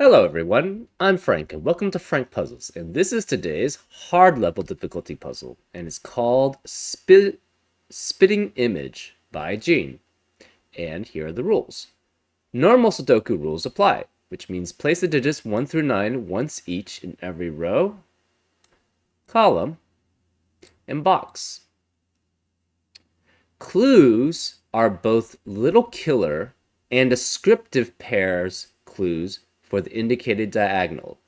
Hello everyone, I'm Frank and welcome to Frank Puzzles, and this is today's hard level difficulty puzzle, and it's called Spitting Image by Gene. And here are the rules. Normal Sudoku rules apply, which means place the digits 1 through 9 once each in every row, column, and box. Clues are both little killer and descriptive pairs clues for the indicated diagonal.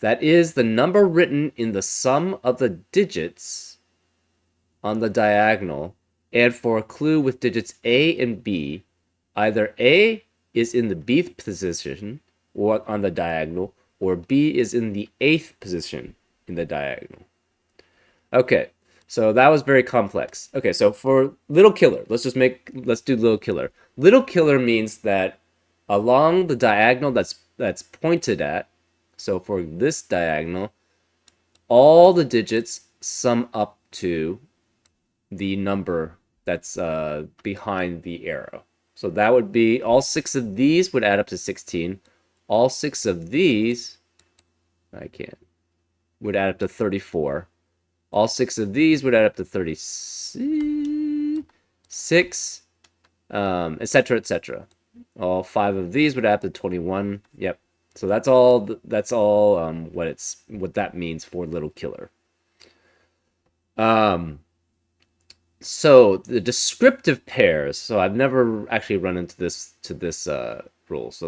That is the number written in the sum of the digits on the diagonal, and for a clue with digits A and B, either A is in the bth position or on the diagonal, or B is in the 8th position in the diagonal. Okay, so that was very complex. Okay, so for little killer, let's do little killer. Little killer means that along the diagonal that's pointed at, so for this diagonal, all the digits sum up to the number that's behind the arrow. So that would be all 6 of these would add up to 16. All 6 of these, would add up to 34. All 6 of these would add up to 36, etc., etc. All 5 of these would add up to 21. Yep. So that's all. What that means for little killer. So the descriptive pairs. So I've never actually run into this rule. So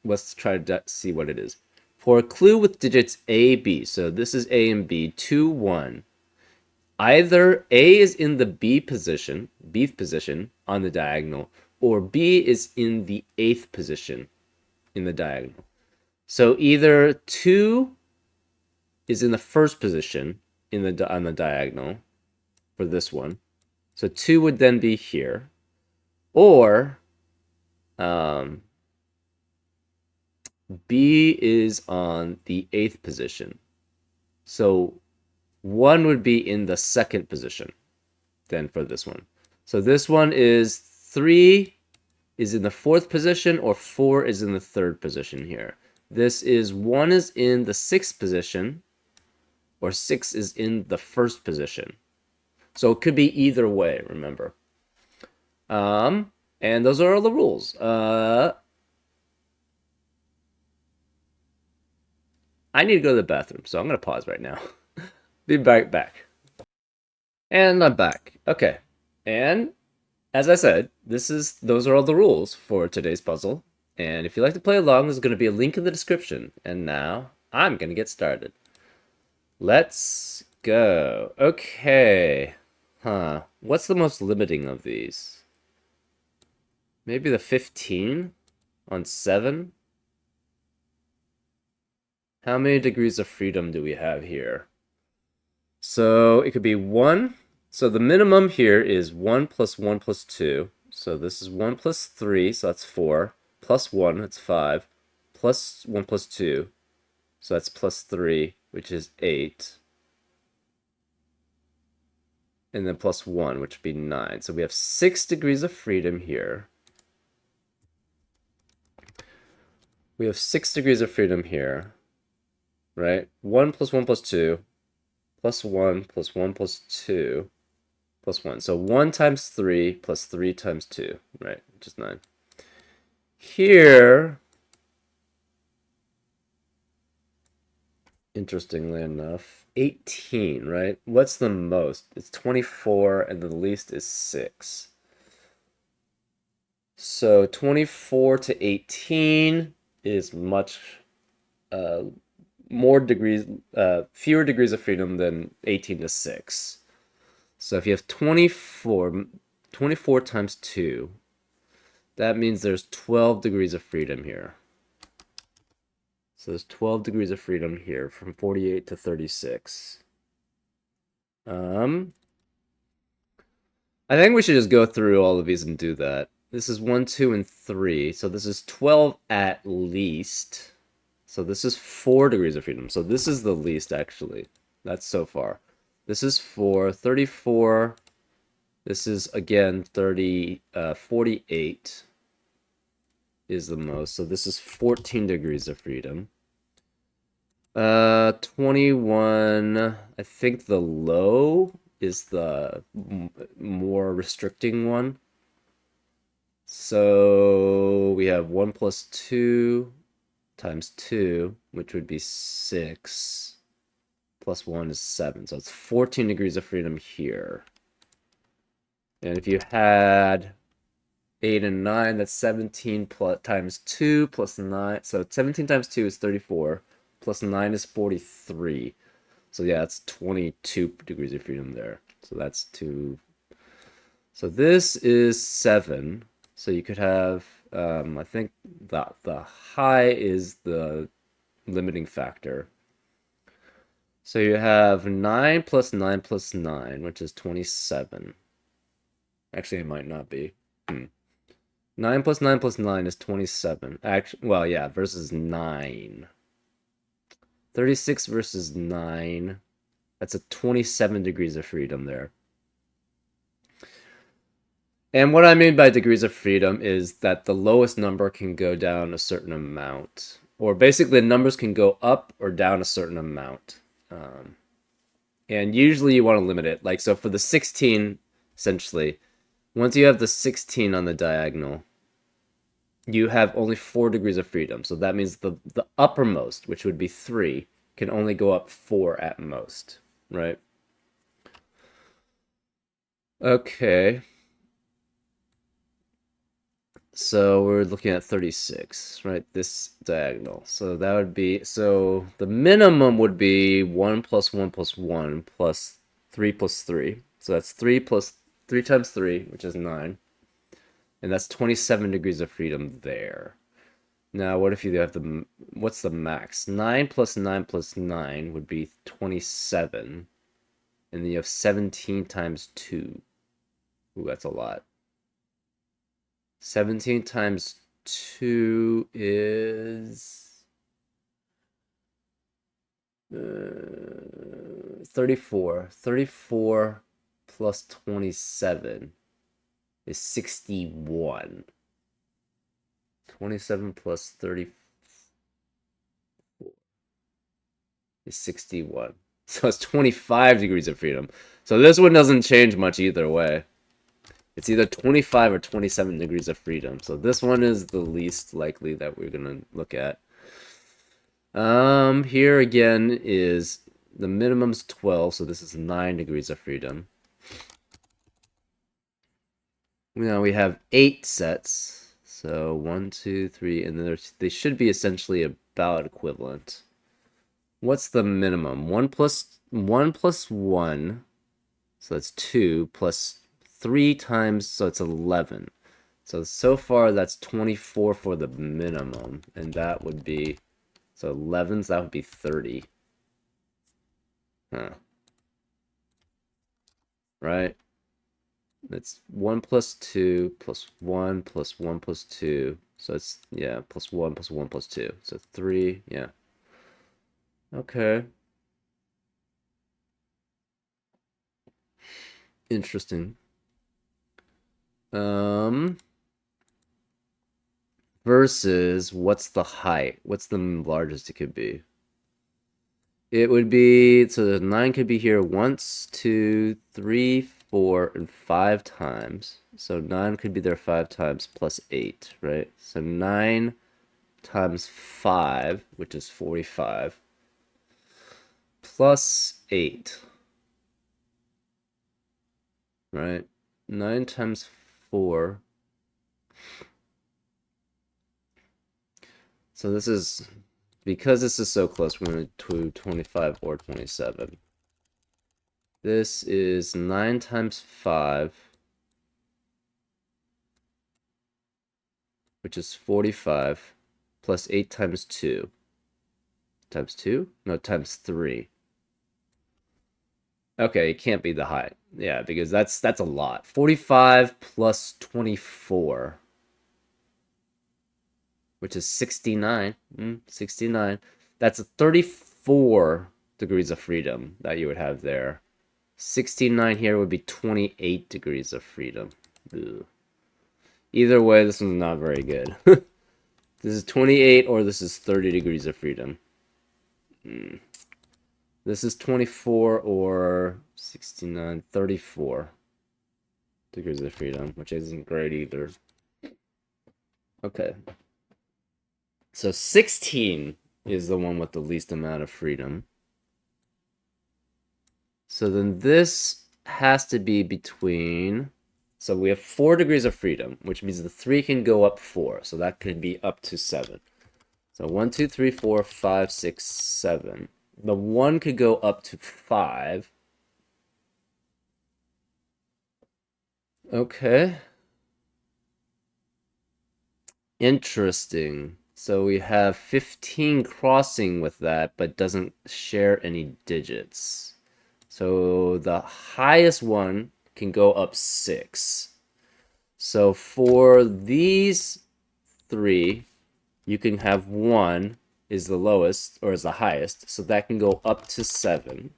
let's try to see what it is. For a clue with digits A, B. So this is A and B. 2, 1. Either A is in the bth position on the diagonal, or B is in the 8th position in the diagonal. So either 2 is in the 1st position on the diagonal for this one. So 2 would then be here, or B is on the 8th position. So 1 would be in the 2nd position then for this one. So this one is 3 is in the 4th position, or 4 is in the 3rd position here. This is 1 is in the 6th position, or 6 is in the 1st position. So it could be either way, remember. And those are all the rules. I need to go to the bathroom, so I'm going to pause right now. Be right back. And I'm back. Okay. And as I said, those are all the rules for today's puzzle. And if you'd like to play along, there's going to be a link in the description. And now I'm going to get started. Let's go. Okay. What's the most limiting of these? Maybe the 15 on 7? How many degrees of freedom do we have here? So it could be 1. So the minimum here is 1 plus 1 plus 2. So this is 1 plus 3, so that's 4. Plus 1, that's 5. Plus 1 plus 2, so that's plus 3, which is 8. And then plus 1, which would be 9. So we have 6 degrees of freedom here. We have 6 degrees of freedom here, right? 1 plus 1 plus 2, plus 1 plus 1 plus 2, plus 1. So 1 times 3 plus 3 times 2, right? Which is 9. Here, interestingly enough, 18, right? What's the most? It's 24, and the least is 6. So 24 to 18 is much fewer degrees of freedom than 18 to 6. So if you have 24 times 2, that means there's 12 degrees of freedom here. So there's 12 degrees of freedom here from 48 to 36. I think we should just go through all of these and do that. This is 1, 2, and 3. So this is 12 at least. So this is 4 degrees of freedom. So this is the least, actually. That's so far. This is 4, 34. This is, again, 48 is the most. So this is 14 degrees of freedom. 21. I think the low is the more restricting one. So we have 1 plus 2 times 2, which would be 6. Plus 1 is 7. So it's 14 degrees of freedom here. And if you had 8 and 9, that's 17 plus, times 2 plus 9. So 17 times 2 is 34. Plus 9 is 43. So yeah, that's 22 degrees of freedom there. So that's 2. So this is 7. So you could have, I think the high is the limiting factor. So you have 9 plus 9 plus 9, which is 27. Actually, it might not be. 9 plus 9 plus 9 is 27. Actually, well, yeah, versus 9. 36 versus 9. That's a 27 degrees of freedom there. And what I mean by degrees of freedom is that the lowest number can go down a certain amount. Or basically, the numbers can go up or down a certain amount. And usually you want to limit it. Like, so for the 16, essentially, once you have the 16 on the diagonal, you have only 4 degrees of freedom. So that means the uppermost, which would be 3, can only go up 4 at most, right? Okay. So we're looking at 36, right? This diagonal. So that would be, so the minimum would be 1 plus 1 plus 1 plus 3 plus 3. So that's 3 plus 3 times 3, which is 9. And that's 27 degrees of freedom there. Now, what if you have the, what's the max? 9 plus 9 plus 9 would be 27. And then you have 17 times 2. Ooh, that's a lot. 17 times 2 is 34. 34 plus 27 is 61. 27 plus 34 is 61. So it's 25 degrees of freedom. So this one doesn't change much either way. It's either 25 or 27 degrees of freedom. So this one is the least likely that we're going to look at. Here again is the minimum's 12, so this is 9 degrees of freedom. Now we have 8 sets. So 1, 2, 3, and then they should be essentially about equivalent. What's the minimum? 1 plus 1 plus 1, so that's 2, plus 3 times, so it's 11. So far that's 24 for the minimum, and that would be, so 11s, that would be 30. Huh. Right? That's 1 plus 2 plus 1 plus 1 plus 2. So it's, yeah, plus 1 plus 1 plus 2. So 3, yeah. Okay. Interesting. Versus, what's the height? What's the largest it could be? It would be, so the 9 could be here once, 2, 3, 4, and 5 times. So 9 could be there 5 times plus 8, right? So 9 times 5, which is 45, plus 8, right? 9 times 4. So this is, because this is so close, we're going to do 25 or 27. This is 9 times 5, which is 45, plus 8 times 2. Times 2? No, times 3. Okay, it can't be the height. Yeah, because that's a lot. 45 plus 24, which is 69. 69. That's a 34 degrees of freedom that you would have there. 69 here would be 28 degrees of freedom. Ugh. Either way, this one's not very good. This is 28 or this is 30 degrees of freedom. This is 24 or 69, 34 degrees of freedom, which isn't great either. Okay. So 16 is the one with the least amount of freedom. So then this has to be between... So we have 4 degrees of freedom, which means the 3 can go up 4. So that could be up to 7. So 1, 2, 3, 4, 5, 6, 7. The 1 could go up to 5. Okay. Interesting. So we have 15 crossing with that, but doesn't share any digits. So the highest one can go up 6. So for these 3, you can have 1 is the lowest, or is the highest, so that can go up to 7.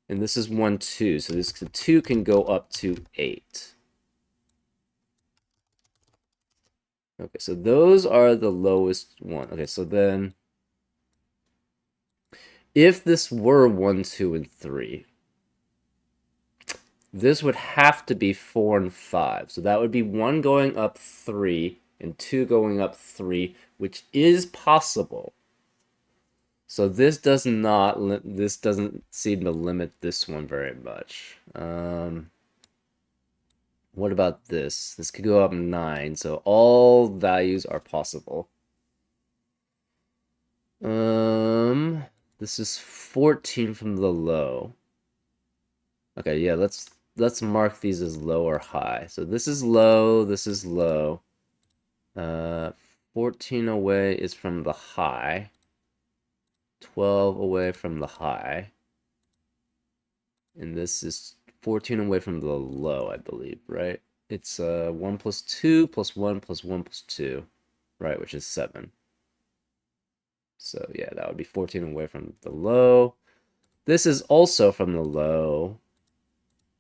And this is 1, 2, so this 2 can go up to 8. Okay, so those are the lowest one. Okay, so then if this were 1, 2, and 3, this would have to be 4 and 5. So that would be 1 going up 3 and 2 going up 3, which is possible. So this doesn't seem to limit this one very much. What about this? This could go up 9, so all values are possible. This is 14 from the low. Okay, yeah, let's mark these as low or high. So this is low, this is low. 14 away is from the high. 12 away from the high. And this is 14 away from the low, I believe, right? It's 1 plus 2 plus 1 plus 1 plus 2, right, which is 7. So yeah, that would be 14 away from the low. This is also from the low.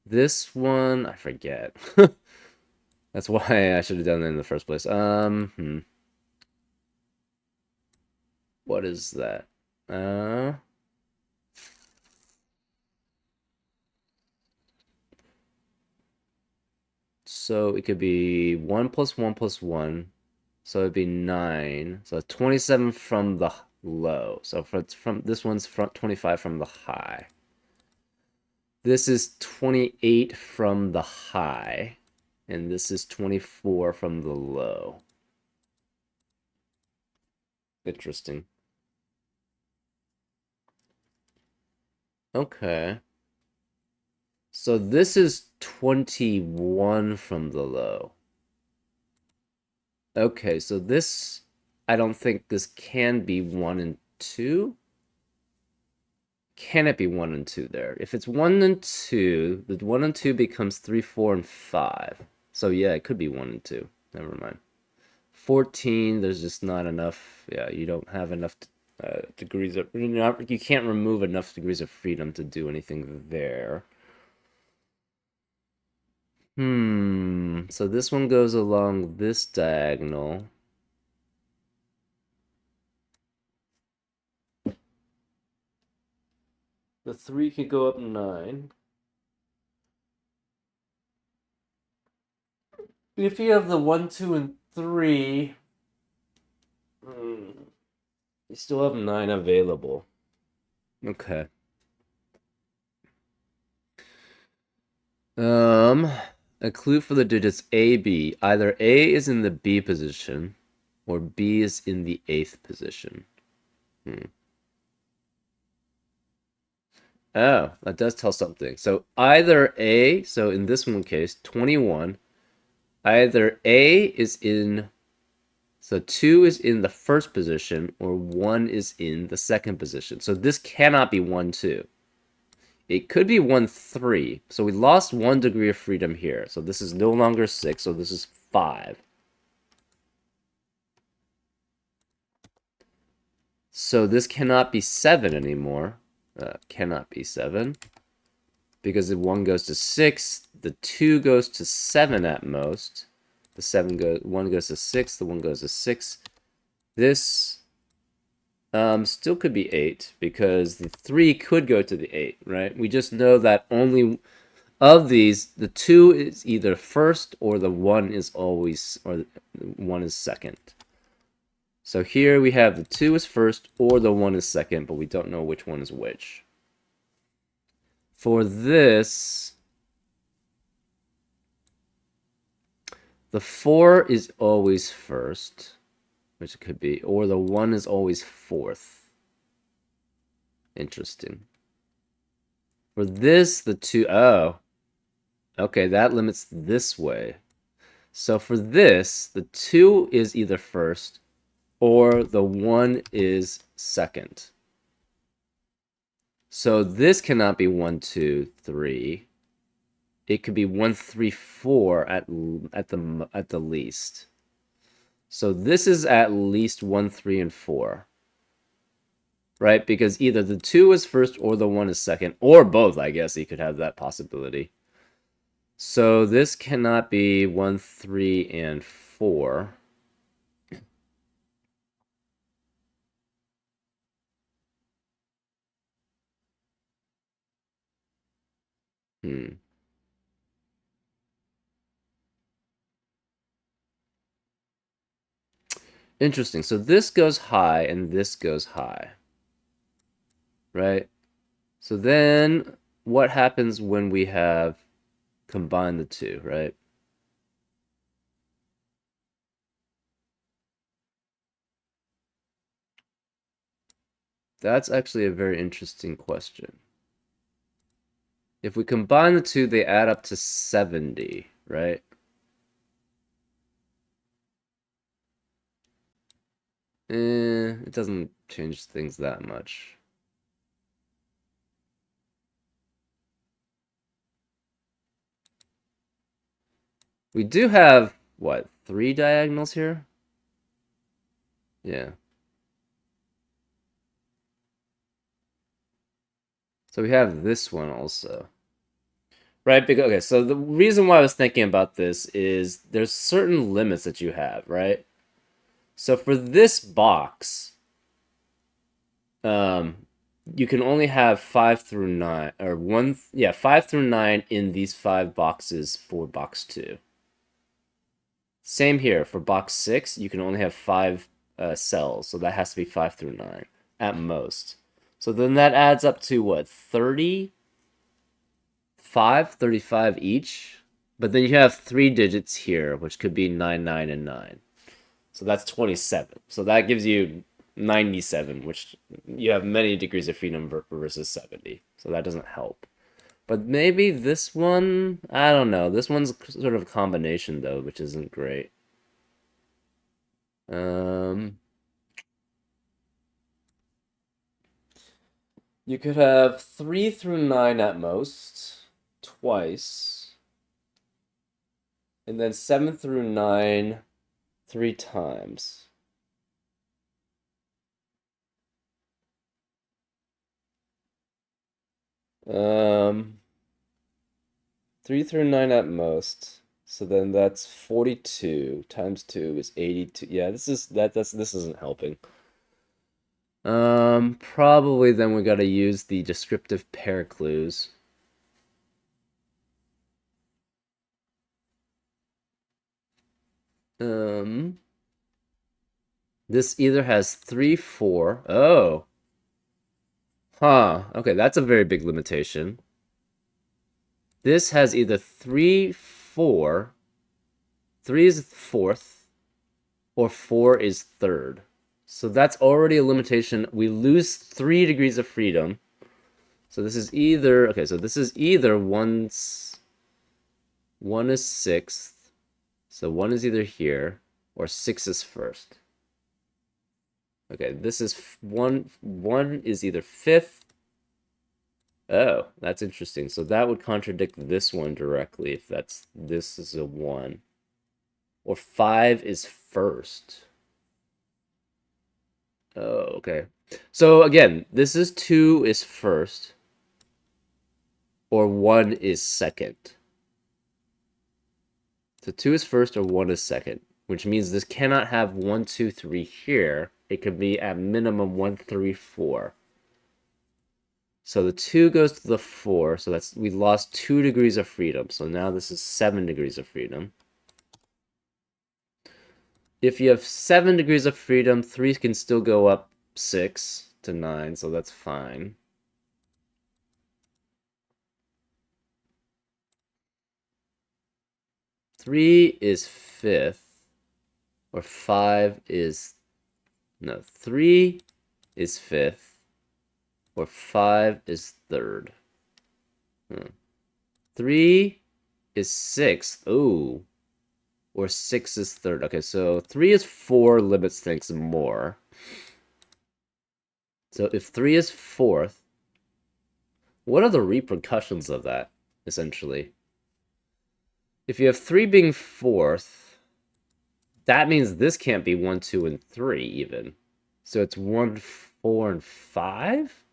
This one, I forget. That's why I should have done that in the first place. What is that? So it could be 1 plus 1 plus 1. So it'd be 9. So 27 from the low. So from this one's from 25 from the high. This is 28 from the high. And this is 24 from the low. Interesting. Okay. So this is 21 from the low. Okay, so this, I don't think this can be 1 and 2. Can it be 1 and 2 there? If it's 1 and 2, the 1 and 2 becomes 3, 4, and 5. So yeah, it could be 1 and 2. Never mind. 14, there's just not enough. Yeah, you don't have enough degrees of... You can't remove enough degrees of freedom to do anything there. So this one goes along this diagonal. The 3 could go up 9. If you have the 1, 2, and 3, you still have 9 available. Okay. A clue for the digits A, B. Either A is in the B position, or B is in the 8th position. Oh, that does tell something. So either A, so in this one case, 21, either A is in, so 2 is in the first position, or 1 is in the second position. So this cannot be 1, 2. It could be 1, 3. So we lost 1 degree of freedom here. So this is no longer 6, so this is 5. So this cannot be 7 anymore. Cannot be 7. Because the 1 goes to 6, the 2 goes to 7 at most. The 1 goes to 6, the 1 goes to 6. This Still could be 8 because the 3 could go to the 8, right? We just know that only of these, the 2 is either first or the 1 is always, or the 1 is second. So here we have the 2 is first or the 1 is second, but we don't know which one is which. For this, the 4 is always first, which it could be, or the 1 is always fourth. Interesting. For this, the 2, oh, okay, that limits this way. So for this, the 2 is either first or the 1 is second. So this cannot be 1, 2, 3. It could be 1, 3, 4 at the least. So this is at least 1, 3, and 4. Right? Because either the 2 is first or the 1 is second, or both, I guess you could have that possibility. So this cannot be 1, 3, and 4. Hmm. Interesting. So this goes high and this goes high. Right? So then what happens when we have combined the two, right? That's actually a very interesting question. If we combine the two, they add up to 70, right? It doesn't change things that much. We do have, what, 3 diagonals here? Yeah. So we have this one also. Right, because, okay, so the reason why I was thinking about this is there's certain limits that you have, right? So for this box, um, you can only have 5 through 9, or 5 through 9 in these 5 boxes for box 2. Same here, for box 6, you can only have 5 cells, so that has to be 5 through 9 at most. So then that adds up to what, 35 each? But then you have 3 digits here, which could be 9, 9, and 9. So that's 27. So that gives you 97, which you have many degrees of freedom versus 70. So that doesn't help. But maybe this one, I don't know. This one's sort of a combination though, which isn't great. You could have 3 through 9 at most, twice. And then 7 through 9, 3 times. 3 through 9 at most. So then that's 42 times 2 is 82. Yeah, this isn't helping. Probably then we gotta use the descriptive pair clues. This either has 3, 4. Oh. Huh. Okay, that's a very big limitation. This has either 3, 4. 3 is fourth, or 4 is third. So that's already a limitation. We lose 3 degrees of freedom. So this is either, okay, so this is either 1 is sixth. So 1 is either here, or 6 is first. Okay, this is 1 is either fifth. Oh, that's interesting. So that would contradict this one directly if this is a 1. Or 5 is first. Oh, okay. So again, this is 2 is first, or 1 is second. So 2 is first or 1 is second, which means this cannot have 1, 2, 3 here, it could be at minimum 1, 3, 4. So the 2 goes to the 4, so we lost 2 degrees of freedom. So now this is 7 degrees of freedom. If you have 7 degrees of freedom, 3 can still go up 6 to 9, so that's fine. Three is fifth, or 5 is, no, 3 is fifth, or 5 is third. 3 is sixth, ooh, or 6 is third. Okay, so 3 is 4 limits things more. So if 3 is fourth, what are the repercussions of that, essentially? If you have 3 being fourth, that means this can't be 1, 2, and 3 even. So it's 1, 4, and 5?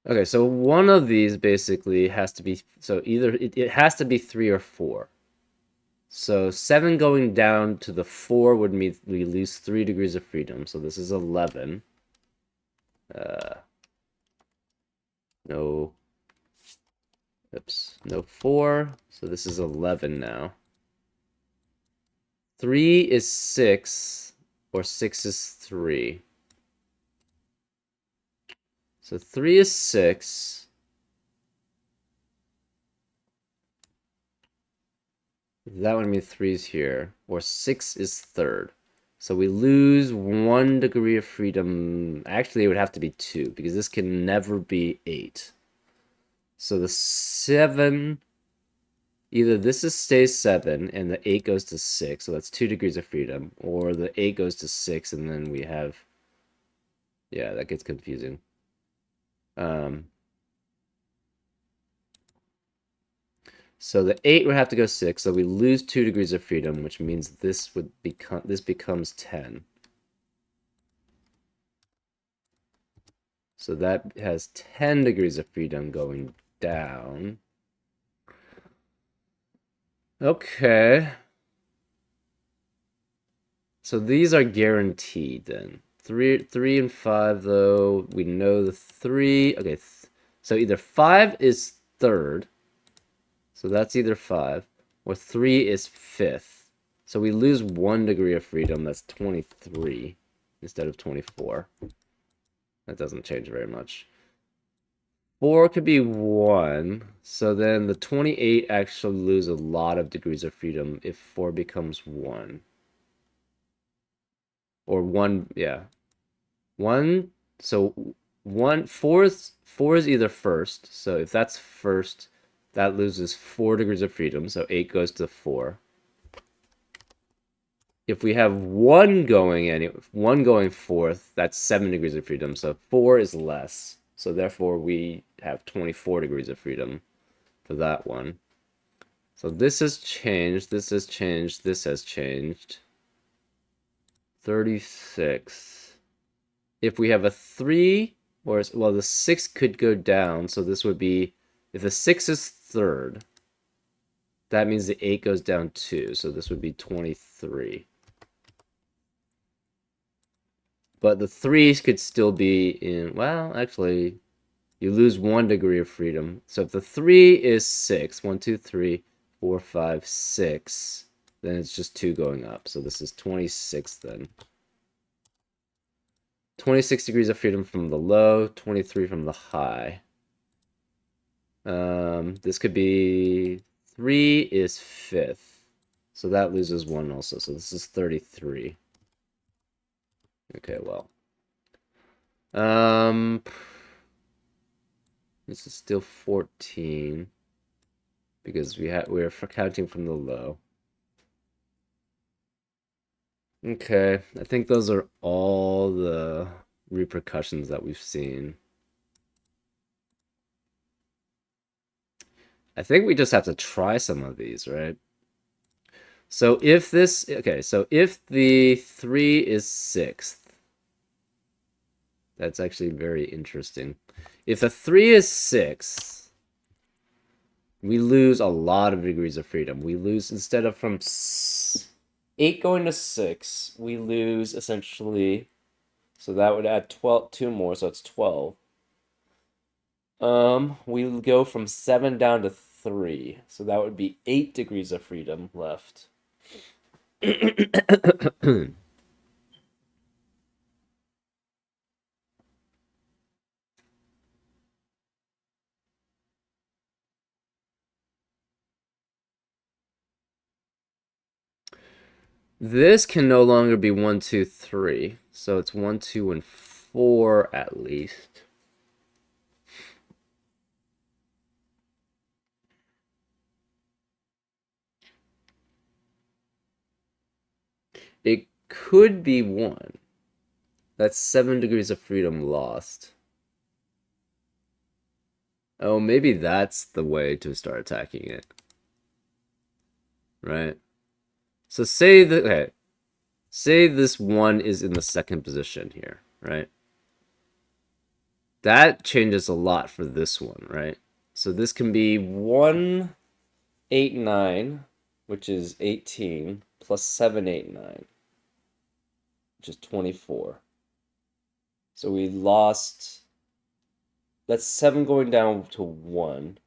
Okay, so one of these basically has to be, so either it has to be 3 or 4. So 7 going down to the 4 would mean we lose 3 degrees of freedom. So this is 11. No. Oops. No 4. So this is 11 now. 3 is 6, or 6 is 3. So 3 is 6. That would mean 3 is here, or 6 is third. So we lose 1 degree of freedom. Actually, it would have to be 2, because this can never be 8. So the 7, either this stays 7, and the 8 goes to 6, so that's 2 degrees of freedom, or the 8 goes to 6, and then we have, yeah, that gets confusing. So the 8 would have to go 6, so we lose 2 degrees of freedom, which means this becomes 10. So that has 10 degrees of freedom going down. Okay. So these are guaranteed then. 3 and 5 though, we know the 3. Okay, so either 5 is third. So that's either 5, or 3 is fifth. So we lose 1 degree of freedom, that's 23 instead of 24. That doesn't change very much. 4 could be 1, so then the 28 actually lose a lot of degrees of freedom if 4 becomes 1. Or 1, yeah. 1, so 4 is either first, so if that's first, that loses 4 degrees of freedom, so 8 goes to 4. If we have 1 going fourth, that's 7 degrees of freedom, so 4 is less. So therefore we have 24 degrees of freedom for that one. So this has changed, this has changed, this has changed. 36. If we have a 3, or, well, the 6 could go down, so this would be, if the 6 is third, that means the 8 goes down 2, so this would be 23. But the 3s could still be in, well, actually, you lose 1 degree of freedom. So if the 3 is 6, 1, 2, 3, 4, 5, 6, then it's just 2 going up. So this is 26 then. 26 degrees of freedom from the low, 23 from the high. This could be 3 is fifth. So that loses 1 also. So this is 33. Okay, well. This is still 14 because we're counting from the low. Okay, I think those are all the repercussions that we've seen. I think we just have to try some of these, right? So if this, okay, so if the 3 is sixth, that's actually very interesting. If the 3 is sixth, we lose a lot of degrees of freedom. We lose, instead of from 8 going to 6, we lose essentially, so that would add 12, 2 more, so it's 12. We go from 7 down to 3, so that would be 8 degrees of freedom left. This can no longer be 1, 2, 3. So it's 1, 2, and 4 at least. It could be 1. That's 7 degrees of freedom lost. Oh, maybe that's the way to start attacking it. Right? So say that, okay, say this 1 is in the second position here, right? That changes a lot for this one, right? So this can be 1, 8, 9, which is 18, plus 7, 8, 9, which is 24. So we lost, that's 7 going down to 1.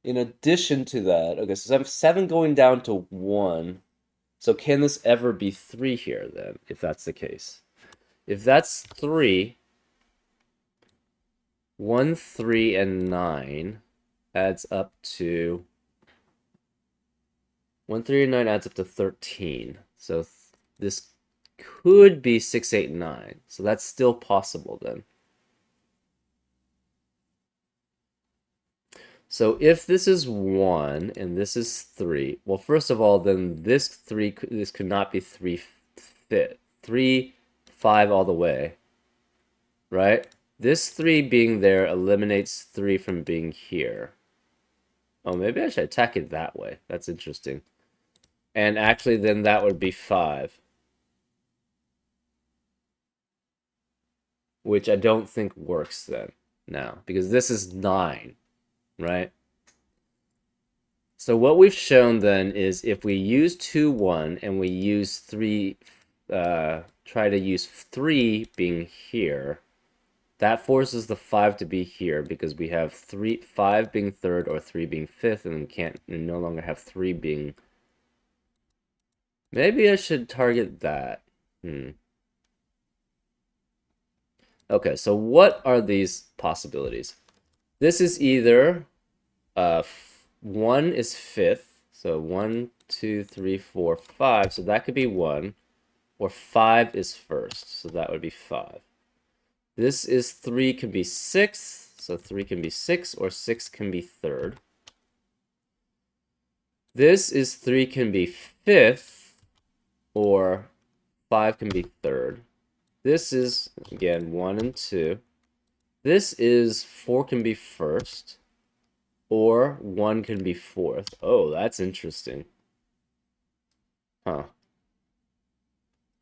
In addition to that, okay, so 7 going down to 1. So can this ever be 3 here then, if that's the case? If that's 3, 1, 3, and 9 adds up to 1, 3, and 9 adds up to 13. So this could be 6, 8, 9. So that's still possible then. So if this is 1 and this is 3, well, first of all, then this could not be 3 fit. 3, 5 all the way, right? This 3 being there eliminates 3 from being here. Oh, maybe I should attack it that way. That's interesting. And actually, then that would be 5. Which I don't think works then now, because this is 9, right? So what we've shown then is if we use 2, 1, and we use 3, try to use 3 being here, that forces the 5 to be here because we have 5 being third or 3 being fifth, and we no longer have 3 being. Maybe I should target that. Okay, so what are these possibilities? This is either 1 is fifth, so 1, 2, 3, 4, 5, so that could be 1, or 5 is first, so that would be 5. This is 3 can be sixth, so 3 can be 6, or 6 can be third. This is 3 can be fifth, or 5 can be third. This is, again, 1 and 2. This is 4 can be first, or 1 can be fourth. Oh, that's interesting. Huh.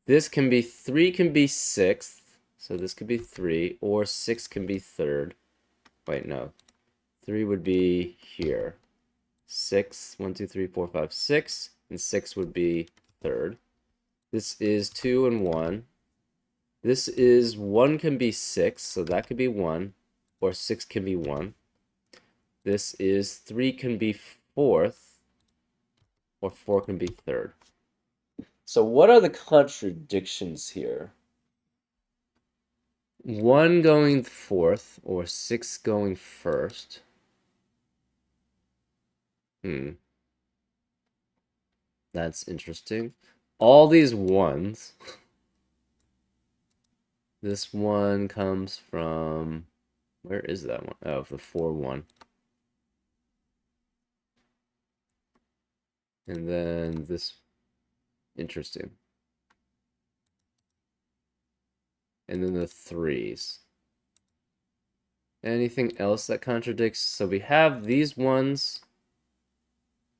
This can be 3 can be sixth, so this could be 3, or 6 can be third. Wait, no. 3 would be here. 6, 1, 2, 3, 4, 5, 6, and 6 would be third. This is 2 and 1. This is 1 can be 6, so that could be 1, or 6 can be 1. This is 3 can be fourth, or 4 can be third. So what are the contradictions here? 1 going fourth, or 6 going first. That's interesting. All these 1s. This 1 comes from... Where is that one? Oh, the 4, 1. And then this... Interesting. And then the 3s. Anything else that contradicts? So we have these 1s,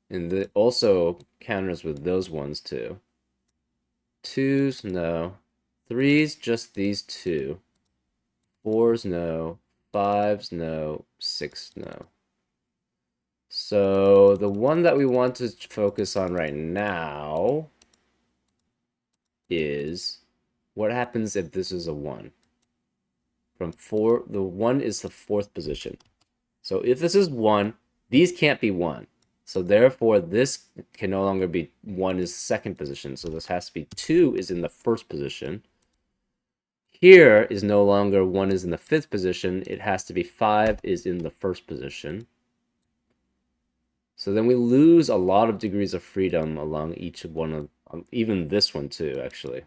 and also counters with those 1s too. 2s, no. 3s, just these 2. 4s, no. 5s, no. 6, no. So the one that we want to focus on right now is what happens if this is a 1? From 4, the 1 is the 4th position. So if this is 1, these can't be 1. So therefore, this can no longer be 1 is 2nd position. So this has to be 2 is in the 1st position. Here is no longer 1 is in the 5th position. It has to be 5 is in the 1st position. So then we lose a lot of degrees of freedom along each one of, even this one too, actually.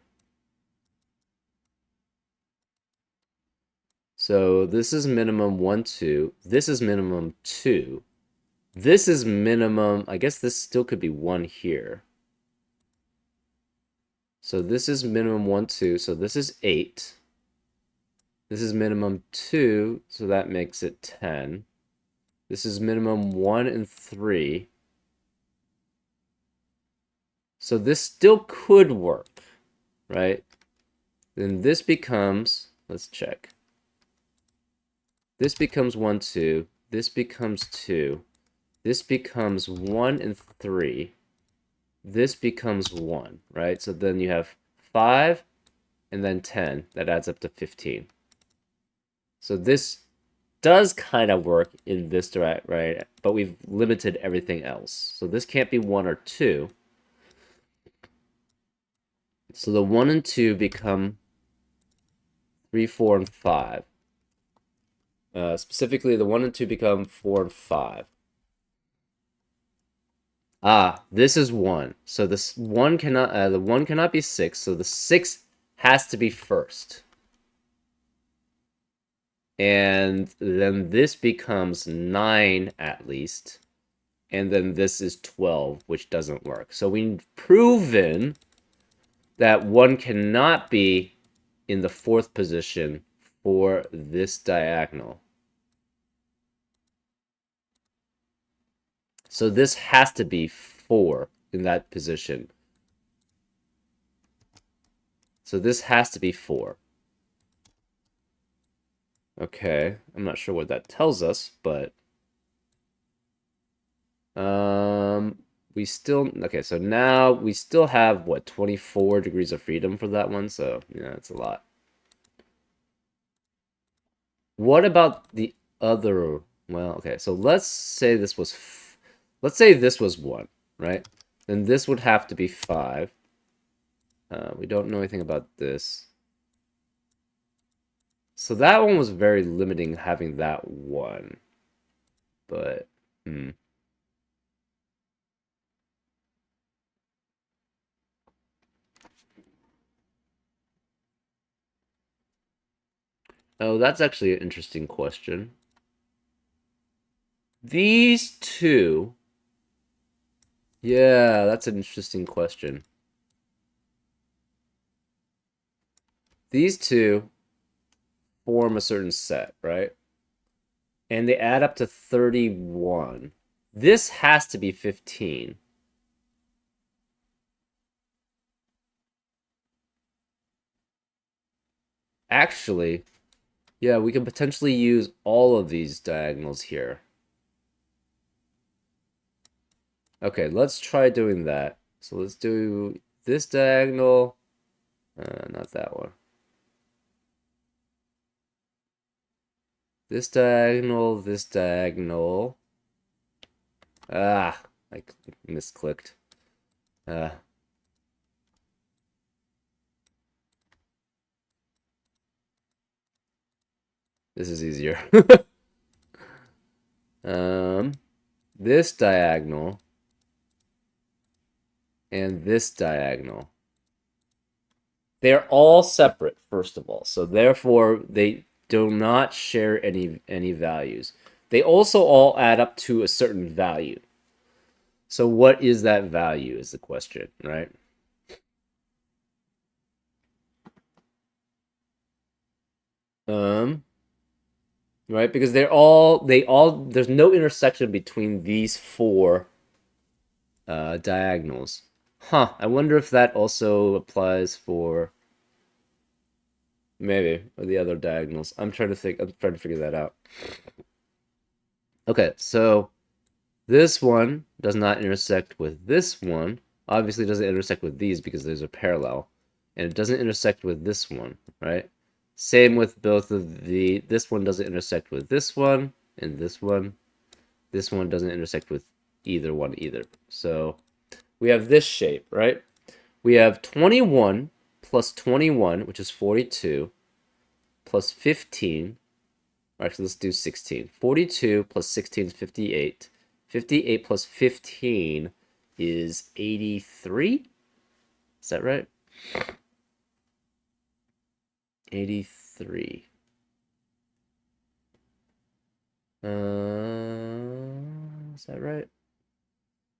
So this is minimum 1, 2. This is minimum 2. This is minimum, I guess this still could be 1 here. So this is minimum 1, 2. So this is 8. This is minimum 2, so that makes it 10. This is minimum 1 and 3. So this still could work, right? Then this becomes, let's check. This becomes 1, 2. This becomes 2. This becomes 1 and 3. This becomes 1, right? So then you have 5 and then 10. That adds up to 15. So this does kind of work in this direct, right? But we've limited everything else. So this can't be 1 or 2. So the 1 and 2 become 3, 4, and 5. Specifically, the 1 and 2 become 4 and 5. Ah, this is 1. So this 1 cannot, the 1 cannot be 6. So the 6 has to be first. And then this becomes 9 at least. And then this is 12, which doesn't work. So we've proven that 1 cannot be in the 4th position for this diagonal. So this has to be 4 in that position. So this has to be 4. Okay, I'm not sure what that tells us, but we still, okay, so now we still have, what, 24 degrees of freedom for that one, so, yeah, it's a lot. What about the other, well, okay, so let's say this was, let's say this was 1, right? Then this would have to be 5. We don't know anything about this. So that one was very limiting, having that 1. But, Oh, that's actually an interesting question. These two... Yeah, that's an interesting question. These two form a certain set, right? And they add up to 31. This has to be 15. Actually, yeah, we can potentially use all of these diagonals here. Okay, let's try doing that. So let's do this diagonal. Not that one. This diagonal, this diagonal. Ah, I misclicked. This is easier. This diagonal and this diagonal. They're all separate, first of all. So therefore, they do not share any values. They also all add up to a certain value. So what is that value is the question, right? Right, because there's no intersection between these 4 diagonals. Huh, I wonder if that also applies for maybe or the other diagonals. I'm trying to figure that out. Okay, so This one does not intersect with this one. Obviously, it doesn't intersect with these because those are parallel. And it doesn't intersect with this one, right? Same with both of this one doesn't intersect with this one, and this one. This one doesn't intersect with either one either. So we have this shape, right? We have 21 plus 21, which is 42, plus 15. Actually, let's do 16. 42 plus 16 is 58. 58 plus 15 is 83. Is that right? 83. Is that right?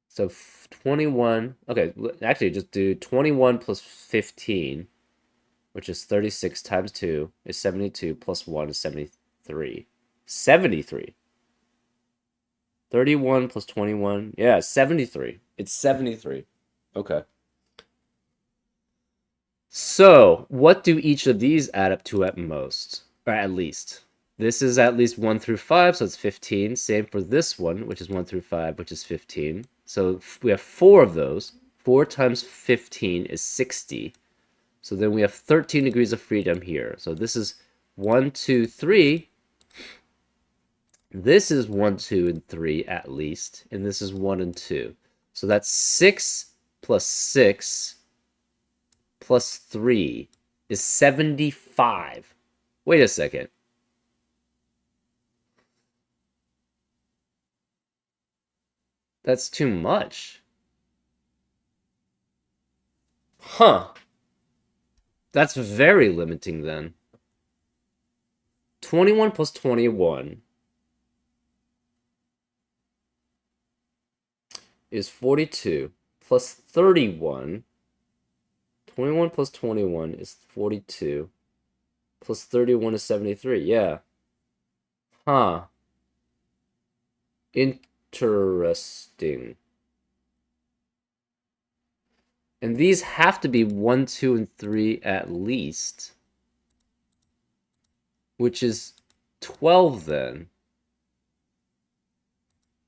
So 21. Okay, actually, just do 21 plus 15, which is 36 times 2 is 72, plus 1 is 73. 73. 31 plus 21. Yeah, 73. It's 73. Okay. So, what do each of these add up to at most? Or at least? This is at least 1 through 5, so it's 15. Same for this one, which is 1 through 5, which is 15. So we have 4 of those. 4 times 15 is 60. So then we have 13 degrees of freedom here. So this is 1, 2, 3. This is 1, 2, and 3 at least. And this is 1 and 2. So that's 6 plus 6 plus 3 is 75. Wait a second. That's too much. Huh. That's very limiting then. 21 plus 21 is 42 plus 31. 21 plus 21 is 42 plus 31 is 73. Yeah. Huh. Interesting. And these have to be 1, 2, and 3 at least. Which is 12 then.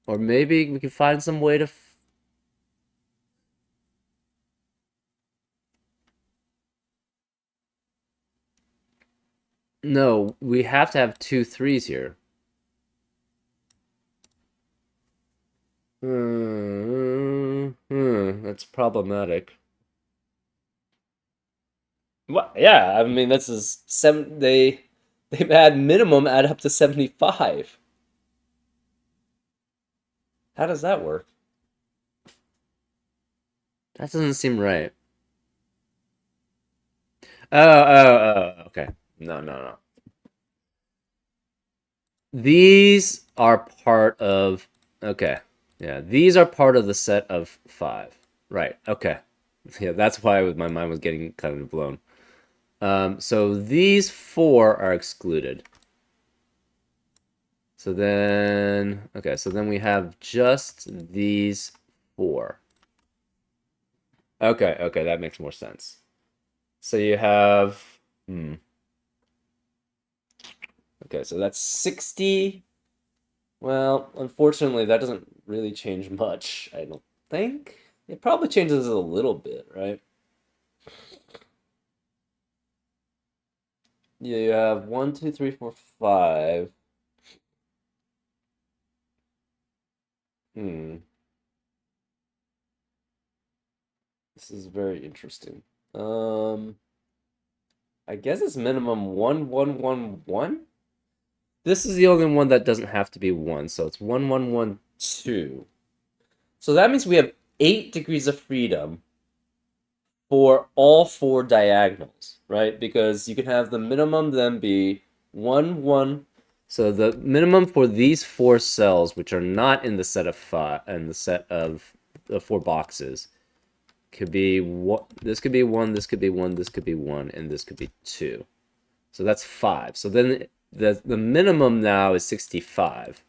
Or maybe we can find some way to... No, we have to have 2 3s here. That's problematic. What? Yeah, I mean this is they've had minimum add up to 75. How does that work? That doesn't seem right. Okay. No. These are part of... Okay. Yeah, these are part of the set of 5. Right, okay. Yeah, that's why my mind was getting kind of blown. So these 4 are excluded. So then... Okay, so then we have just these 4. Okay, that makes more sense. So you have... Okay, so that's 60. Well, unfortunately, that doesn't really change much, I don't think. It probably changes a little bit, right? Yeah, you have 1, 2, 3, 4, 5. This is very interesting. I guess it's minimum 1, 1, 1, 1. This is the only one that doesn't have to be 1, so it's 1, 1, 1, 2. So that means we have 8 degrees of freedom for all 4 diagonals, right? Because you can have the minimum then be 1, 1. So the minimum for these 4 cells, which are not in the set of 5 and the set of the 4 boxes, could be what this could be 1, this could be 1, this could be 1, and this could be 2. So that's 5. So then the minimum now is 65.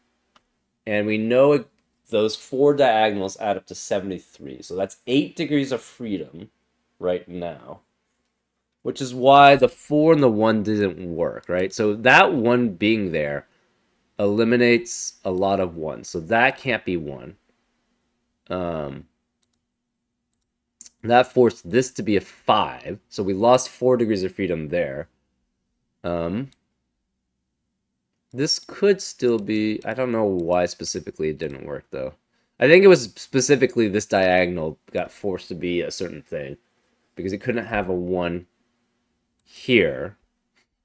And we know those 4 diagonals add up to 73. So that's 8 degrees of freedom right now. Which is why the 4 and the 1 didn't work, right? So that 1 being there eliminates a lot of 1. So that can't be 1. That forced this to be a 5. So we lost 4 degrees of freedom there. This could still be... I don't know why specifically it didn't work, though. I think it was specifically this diagonal got forced to be a certain thing. Because it couldn't have a 1 here.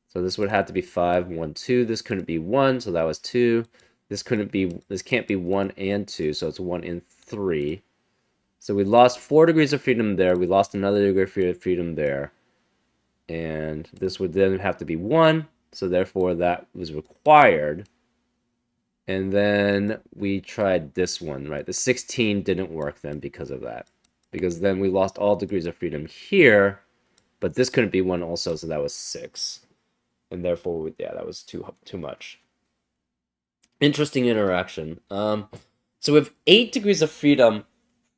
So this would have to be 5, 1, 2. This couldn't be 1, so that was 2. This can't be 1 and 2, so it's 1 and 3. So we lost 4 degrees of freedom there. We lost another degree of freedom there. And this would then have to be 1. So therefore that was required. And then we tried this one, right? The 16 didn't work then because of that. Because then we lost all degrees of freedom here. But this couldn't be 1 also, so that was 6. And therefore, yeah, that was too much. Interesting interaction. So we have 8 degrees of freedom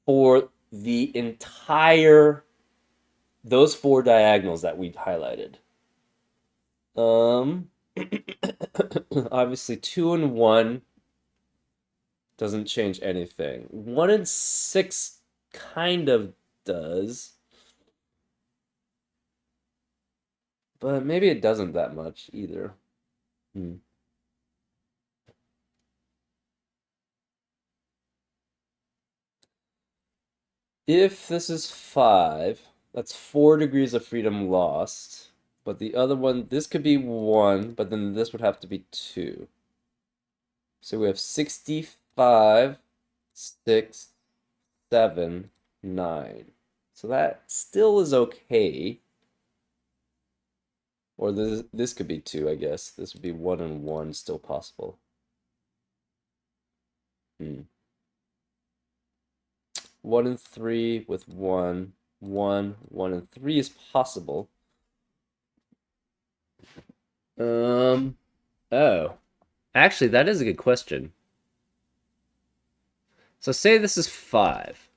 for the entire, those 4 diagonals that we highlighted. Obviously 2 and 1 doesn't change anything. 1 and 6 kind of does. But maybe it doesn't that much either. If this is 5, that's 4 degrees of freedom lost. But the other one, this could be 1, but then this would have to be 2. So we have 65, 6, 7, 9. So that still is okay. Or this could be 2, I guess. This would be 1 and 1, still possible. 1 and 3 with 1, 1, 1 and 3 is possible. Oh. Actually, that is a good question. So say this is 5.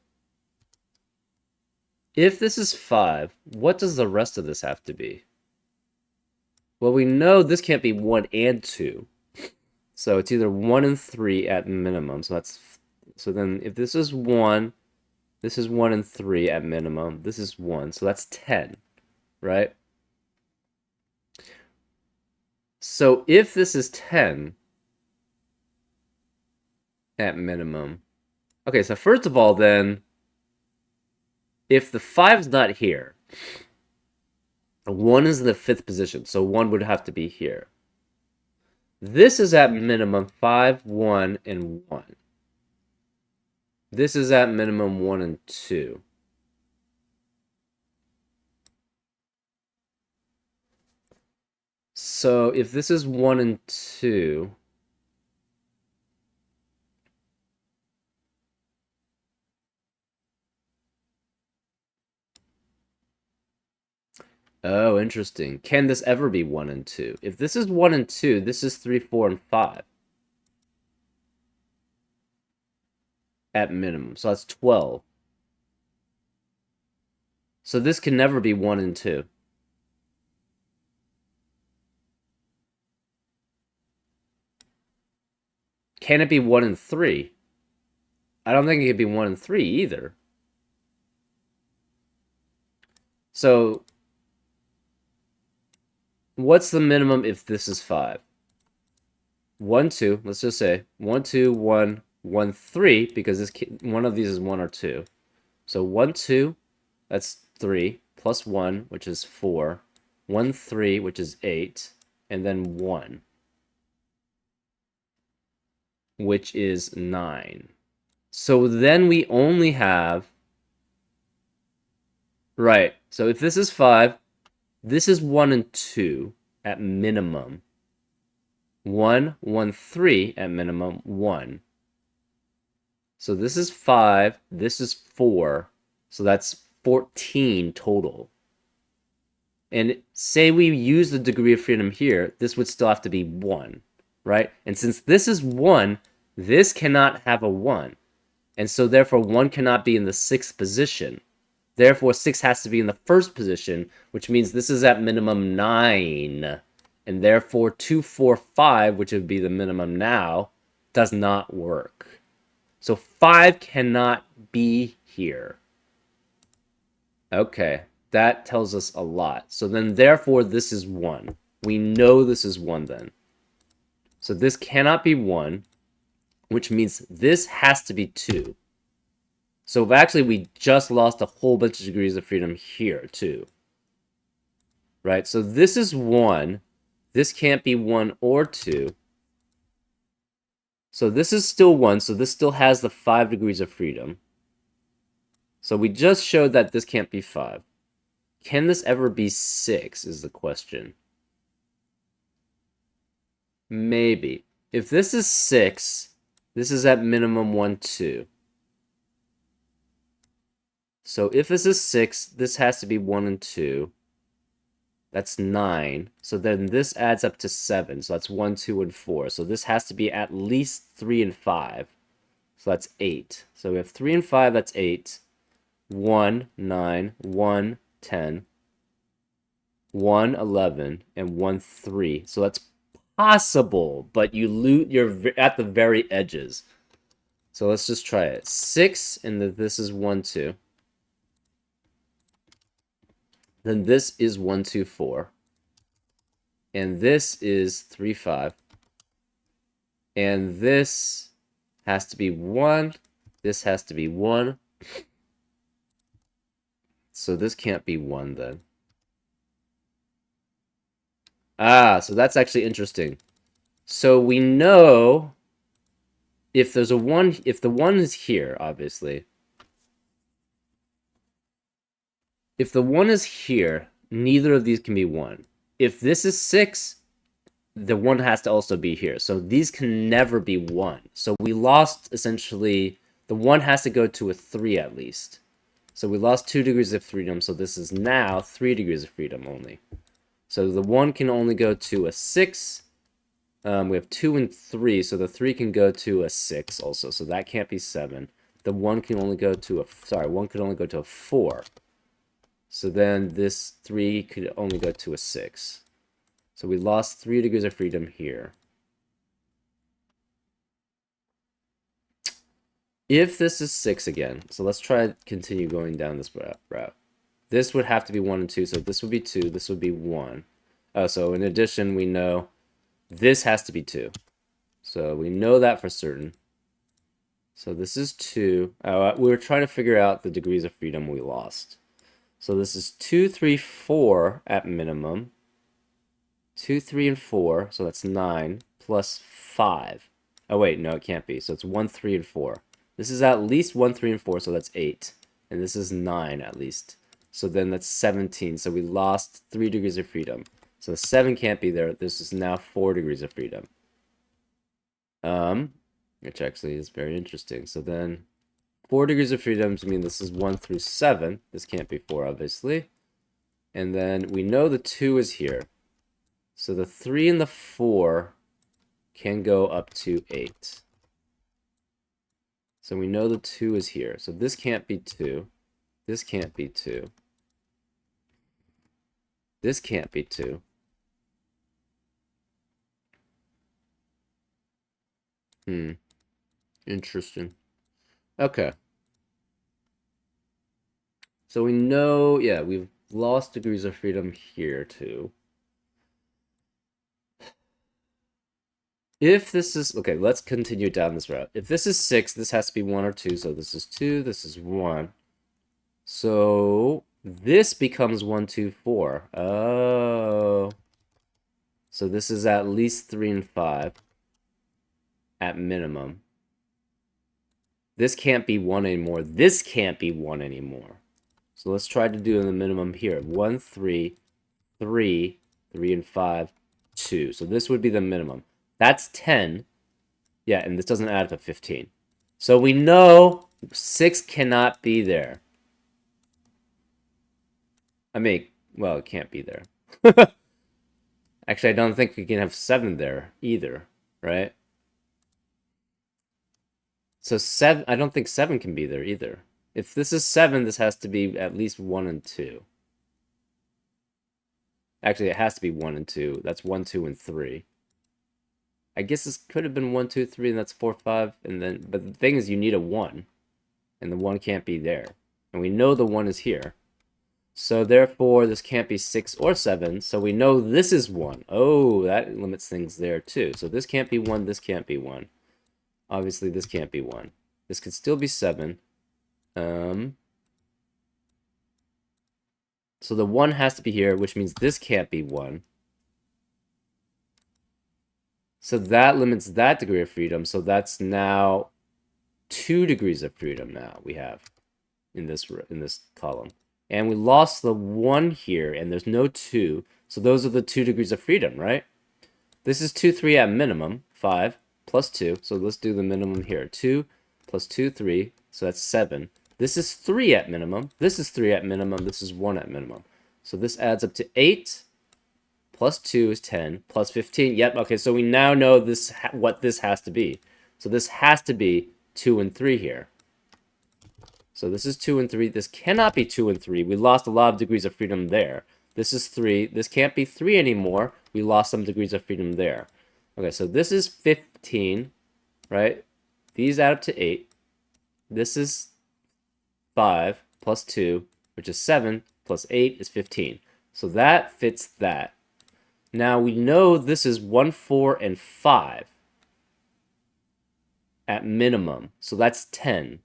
If this is 5, what does the rest of this have to be? Well, we know this can't be 1 and 2. So it's either 1 and 3 at minimum. So then if this is 1, this is 1 and 3 at minimum. This is 1. So that's 10, right? So if this is 10 at minimum. Okay, so first of all then, if the 5's not here, 1 is in the 5th position, so 1 would have to be here. This is at minimum 5, 1, and 1. This is at minimum 1 and 2. So if this is 1 and 2... Oh, interesting. Can this ever be 1 and 2? If this is 1 and 2, this is 3, 4, and 5. At minimum. So that's 12. So this can never be 1 and 2. Can it be 1 and 3? I don't think it could be 1 and 3 either. So what's the minimum if this is 5? 1, 2, let's just say 1, 2, 1, 1, 3, because this one of these is 1 or 2. So 1, 2, that's 3, plus 1, which is 4, 1, 3, which is 8, and then 1, which is 9. So then we only have... Right, so if this is 5, this is 1 and 2 at minimum. 1, 1, 3 at minimum, 1. So this is 5, this is 4, so that's 14 total. And say we use the degree of freedom here, this would still have to be 1, right? And since this is 1, this cannot have a 1. And so therefore 1 cannot be in the 6th position. Therefore 6 has to be in the 1st position, which means this is at minimum 9. And therefore 2, 4, 5, which would be the minimum now, does not work. So 5 cannot be here. Okay, that tells us a lot. So then therefore this is 1. We know this is 1 then. So this cannot be 1, which means this has to be 2. So actually we just lost a whole bunch of degrees of freedom here too. Right? So this is 1. This can't be 1 or 2. So this is still 1, so this still has the 5 degrees of freedom. So we just showed that this can't be 5. Can this ever be 6 is the question. Maybe. If this is 6, this is at minimum 1, 2. So if this is 6, this has to be 1 and 2. That's 9. So then this adds up to 7. So that's 1, 2, and 4. So this has to be at least 3 and 5. So that's 8. So we have 3 and 5, that's 8. 1, 9, 1, 10, 1, 11, and 1, 3. So that's possible, but you're at the very edges. So let's just try it. 6, and this is 1, 2. Then this is 1, 2, 4. And this is 3, 5. And this has to be 1. This has to be 1. So this can't be 1 then. Ah, so that's actually interesting. So we know if there's a 1, if the 1 is here, obviously. If the 1 is here, neither of these can be 1. If this is 6, the 1 has to also be here. So these can never be 1. So we lost, essentially, the 1 has to go to a 3 at least. So we lost 2 degrees of freedom, so this is now 3 degrees of freedom only. So the 1 can only go to a 6. We have 2 and 3, so the 3 can go to a 6 also, so that can't be 7. The 1 can only go to a, 1 could only go to a 4. So then this 3 could only go to a 6. So we lost 3 degrees of freedom here. If this is 6 again, so let's try to continue going down this route. This would have to be 1 and 2, so this would be 2, this would be 1. Oh, so in addition, we know this has to be 2. So we know that for certain. So this is 2. We were trying to figure out the degrees of freedom we lost. So this is 2, 3, 4 at minimum. 2, 3, and 4, so that's 9, plus 5. Oh wait, no, it can't be. So it's 1, 3, and 4. This is at least 1, 3, and 4, so that's 8. And this is 9 at least. So then that's 17. So we lost 3 degrees of freedom. So 7 can't be there. This is now 4 degrees of freedom. Which actually is very interesting. So then 4 degrees of freedom mean this is 1 through 7. This can't be 4, obviously. And then we know the 2 is here. So the 3 and the 4 can go up to 8. So we know the 2 is here. So this can't be 2. This can't be 2. This can't be 2. Interesting. Okay. So we know, yeah, we've lost degrees of freedom here too. If this is, okay, let's continue down this route. If this is 6, this has to be 1 or 2, so this is 2, this is 1. So this becomes 1, 2, 4. Oh. So this is at least 3 and 5 at minimum. This can't be 1 anymore. This can't be 1 anymore. So let's try to do the minimum here. 1, 3, 3, 3 and 5, 2. So this would be the minimum. That's 10. Yeah, and this doesn't add up to 15. So we know 6 cannot be there. I mean, well, it can't be there. Actually, I don't think we can have 7 there either, right? So 7, I don't think 7 can be there either. If this is 7, this has to be at least 1 and 2. Actually, it has to be 1 and 2. That's 1, 2, and 3. I guess this could have been 1, 2, 3, and that's 4, 5, and then, but the thing is you need a 1, and the 1 can't be there. And we know the 1 is here. So therefore, this can't be 6 or 7, so we know this is 1. Oh, that limits things there too. So this can't be 1, this can't be 1. Obviously, this can't be 1. This could still be 7. So the 1 has to be here, which means this can't be 1. So that limits that degree of freedom. So that's now 2 degrees of freedom now we have in this column. And we lost the 1 here, and there's no 2. So those are the 2 degrees of freedom, right? This is 2, 3 at minimum. 5 plus 2. So let's do the minimum here. 2 plus 2, 3. So that's 7. This is 3 at minimum. This is 3 at minimum. This is 1 at minimum. So this adds up to 8. Plus 2 is 10. Plus 15. Yep, okay, so we now know this what this has to be. So this has to be 2 and 3 here. So this is 2 and 3. This cannot be 2 and 3. We lost a lot of degrees of freedom there. This is 3. This can't be 3 anymore. We lost some degrees of freedom there. Okay, so this is 15, right? These add up to 8. This is 5 plus 2, which is 7, plus 8 is 15. So that fits that. Now we know this is 1, 4, and 5 at minimum. So that's 10.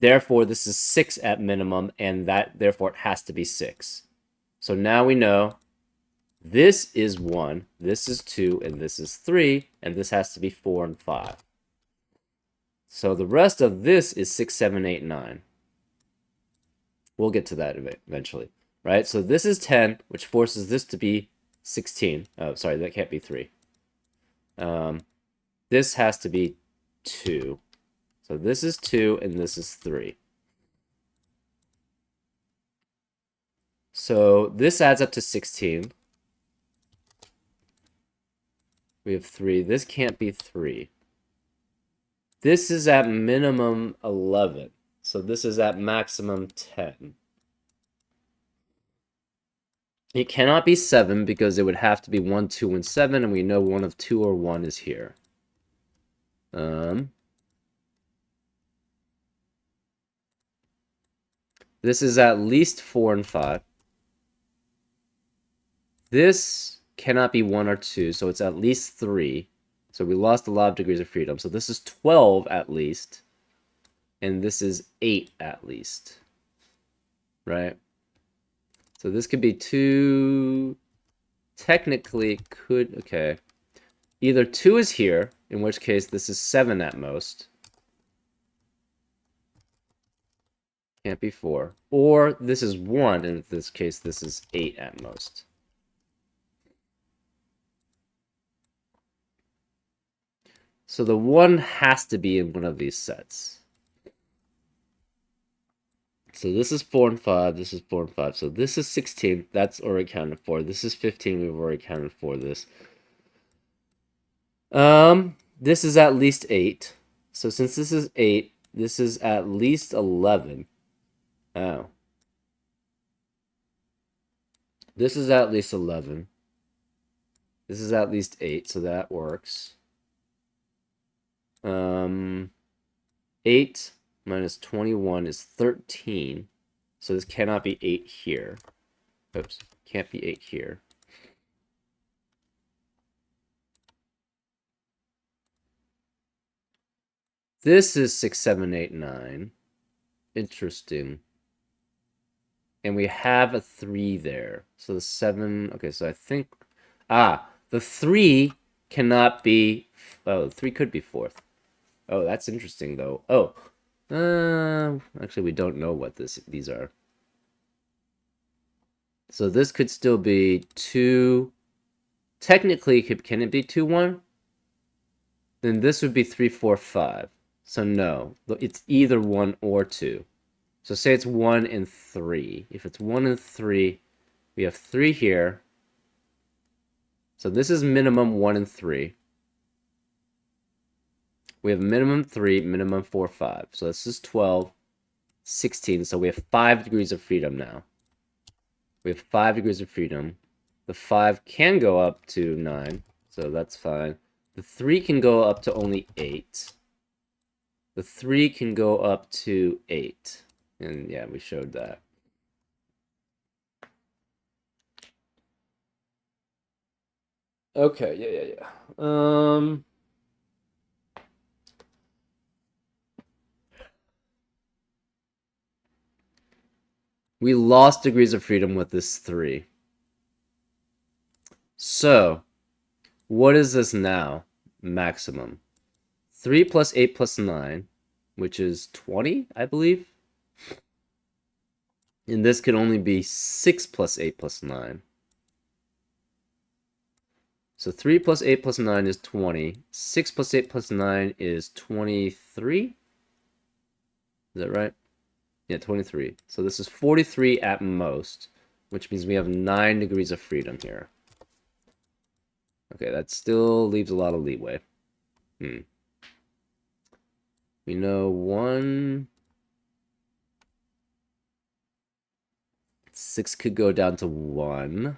Therefore, this is 6 at minimum, and that therefore it has to be 6. So now we know this is 1, this is 2, and this is 3, and this has to be 4 and 5. So the rest of this is 6, 7, 8, 9. We'll get to that eventually, right? So this is 10, which forces this to be 16. Oh, sorry, that can't be 3. This has to be 2. So this is 2, and this is 3. So this adds up to 16. We have 3. This can't be 3. This is at minimum 11. So this is at maximum 10. It cannot be 7 because it would have to be 1, 2, and 7, and we know one of 2 or 1 is here. This is at least 4 and 5. This cannot be 1 or 2, so it's at least 3. So we lost a lot of degrees of freedom. So this is 12 at least. And this is 8 at least. Right? So this could be 2. Technically, could... Okay. Either 2 is here, in which case this is 7 at most. Can't be 4. Or this is 1, and in this case this is 8 at most. So the 1 has to be in one of these sets. So this is 4 and 5, this is 4 and 5. So this is 16, that's already accounted for. This is 15, we've already accounted for this. This is at least 8. So since this is 8, this is at least 11. Oh. This is at least 11. This is at least 8, so that works. 8 minus 21 is 13. So this cannot be 8 here. Oops, can't be 8 here. This is 6, 7, 8, 9. Interesting. And we have a 3 there. So the 7, okay, so I think... Ah, the 3 cannot be... Oh, 3 could be 4th. Oh, that's interesting, though. Oh, actually, we don't know what these are. So this could still be 2... Technically, can it be 2, 1? Then this would be 3, 4, 5. So no, it's either 1 or 2. So say it's 1 and 3. If it's 1 and 3, we have 3 here. So this is minimum 1 and 3. We have minimum 3, minimum 4, 5. So this is 12, 16. So we have 5 degrees of freedom now. We have 5 degrees of freedom. The 5 can go up to 9, so that's fine. The 3 can go up to only 8. The 3 can go up to 8. And yeah, we showed that. Okay, yeah. We lost degrees of freedom with this 3. So, what is this now? Maximum. 3 plus 8 plus 9, which is 20, I believe. And this could only be 6 plus 8 plus 9. So 3 plus 8 plus 9 is 20. 6 plus 8 plus 9 is 23? Is that right? Yeah, 23. So this is 43 at most, which means we have 9 degrees of freedom here. Okay, that still leaves a lot of leeway. We know 1... 6 could go down to 1.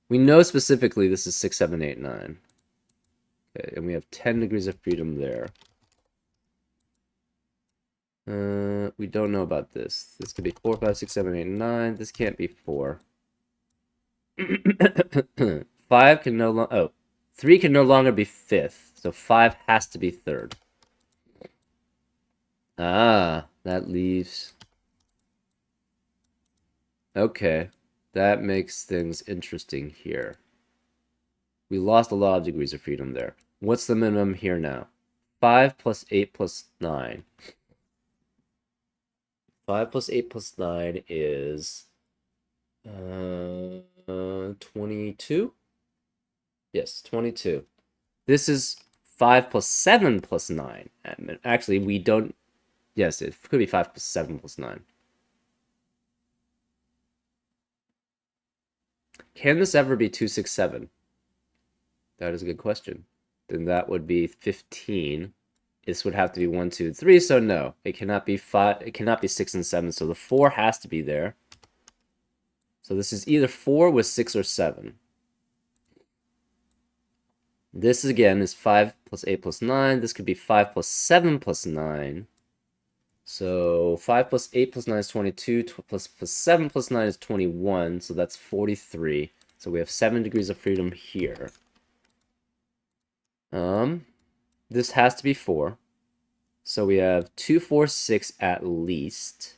We know specifically this is 6, 7, 8, 9. Okay, and we have 10 degrees of freedom there. We don't know about this. This could be 4, 5, 6, 7, 8, 9. This can't be 4. 5 can no longer... Oh, 3 can no longer be 5th. So 5 has to be 3rd. Ah, that leaves... Okay, that makes things interesting here. We lost a lot of degrees of freedom there. What's the minimum here now? 5 plus 8 plus 9. 5 plus 8 plus 9 is 22? Yes, 22. This is 5 plus 7 plus 9. Actually, we don't... Yes, it could be 5 plus 7 plus 9. Can this ever be 267? That is a good question. Then that would be 15. This would have to be 1, 2, 3. So no, it cannot be 5. It cannot be 6 and 7. So the 4 has to be there. So this is either 4 with 6 or 7. This again is 5 plus 8 plus 9. This could be 5 plus 7 plus 9. So 5 plus 8 plus 9 is 22. Plus 7 plus 9 is 21. So that's 43. So we have 7 degrees of freedom here. This has to be 4. So we have 2, 4, 6 at least,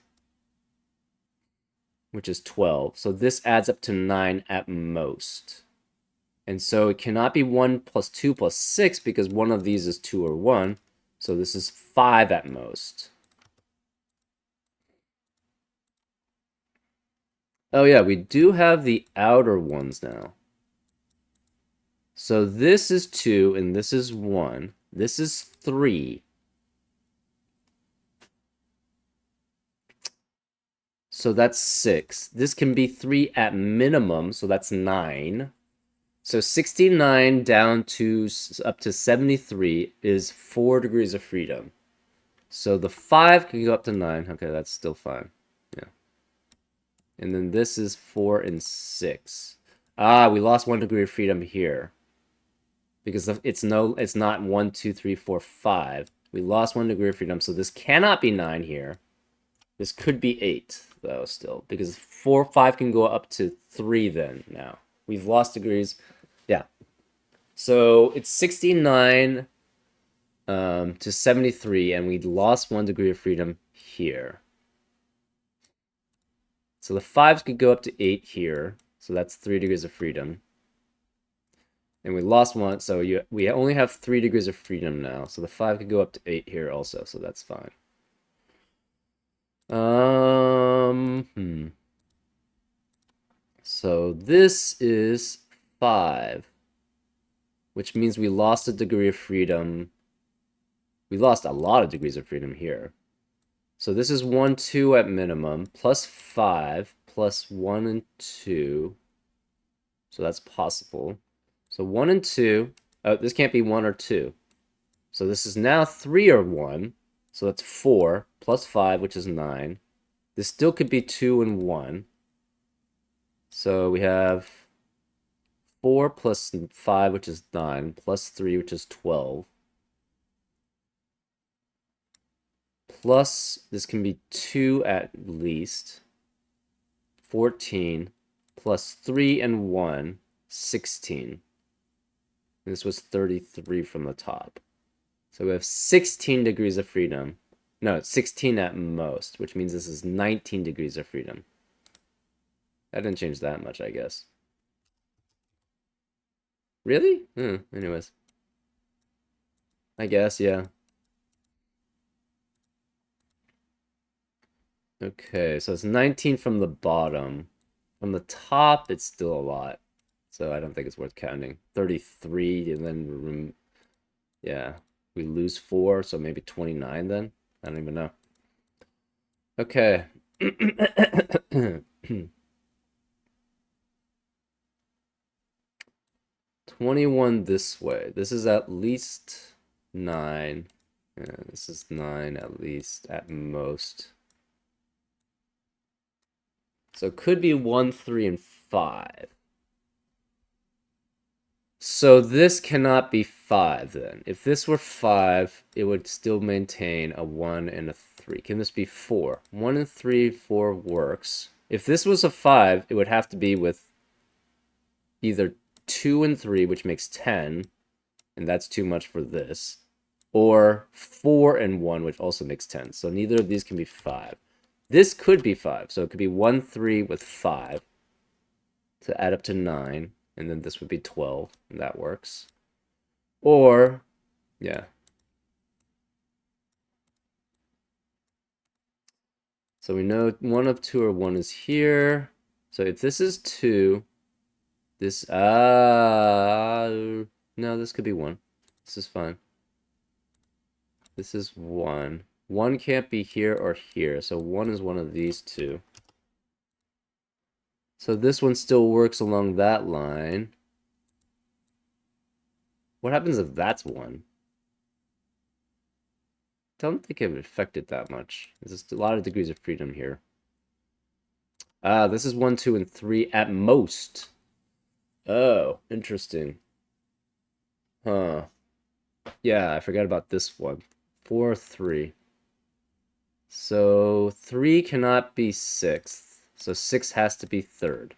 which is 12. So this adds up to 9 at most. And so it cannot be 1 plus 2 plus 6 because one of these is 2 or 1. So this is 5 at most. Oh yeah, we do have the outer ones now. So this is 2 and this is 1. This is 3. So that's 6. This can be 3 at minimum, so that's 9. So 69 down to up to 73 is 4 degrees of freedom. So the 5 can go up to 9. Okay, that's still fine. Yeah. And then this is 4 and 6. Ah, we lost 1 degree of freedom here. Because it's not 1, 2, 3, 4, 5. We lost 1 degree of freedom, so this cannot be 9 here. This could be 8, though, still. Because 4, 5 can go up to 3 then, now. We've lost degrees. Yeah. So it's 69 to 73, and we lost 1 degree of freedom here. So the 5s could go up to 8 here. So that's 3 degrees of freedom. And we lost 1, so we only have 3 degrees of freedom now. So the 5 could go up to 8 here also, so that's fine. So this is 5, which means we lost a degree of freedom. We lost a lot of degrees of freedom here. So this is 1, 2 at minimum, plus 5, plus 1 and 2. So that's possible. So 1 and 2. Oh, this can't be 1 or 2. So this is now 3 or 1. So that's 4, plus 5, which is 9. This still could be 2 and 1. So we have 4 plus 5, which is 9, plus 3, which is 12. Plus, this can be 2 at least. 14 plus 3 and 1, 16. This was 33 from the top. So we have 16 degrees of freedom. No, it's 16 at most, which means this is 19 degrees of freedom. That didn't change that much, I guess. Really? Anyways. I guess, yeah. Okay, so it's 19 from the bottom. From the top, it's still a lot. So I don't think it's worth counting. 33, and then, yeah, we lose 4, so maybe 29 then? I don't even know. Okay. 21 this way. This is at least 9. Yeah, this is 9 at least, at most. So it could be 1, 3, and 5. So this cannot be 5 then. If this were 5, it would still maintain a 1 and a 3. Can this be 4? 1 and 3, 4 works. If this was a 5, it would have to be with either 2 and 3, which makes 10, and that's too much for this, or 4 and 1, which also makes 10. So neither of these can be 5. This could be 5, so it could be 1, 3 with 5 to add up to 9, and then this would be 12, and that works. Or, yeah. So we know 1 of 2 or 1 is here. So if this is 2, this, no, this could be 1. This is fine. This is 1. 1 can't be here or here, so 1 is one of these two. So this one still works along that line. What happens if that's 1? Don't think it would affect it that much. There's just a lot of degrees of freedom here. This is 1, 2, and 3 at most. Oh, interesting. Huh. Yeah, I forgot about this one. 4, 3. So 3 cannot be 6th. So 6 has to be 3rd.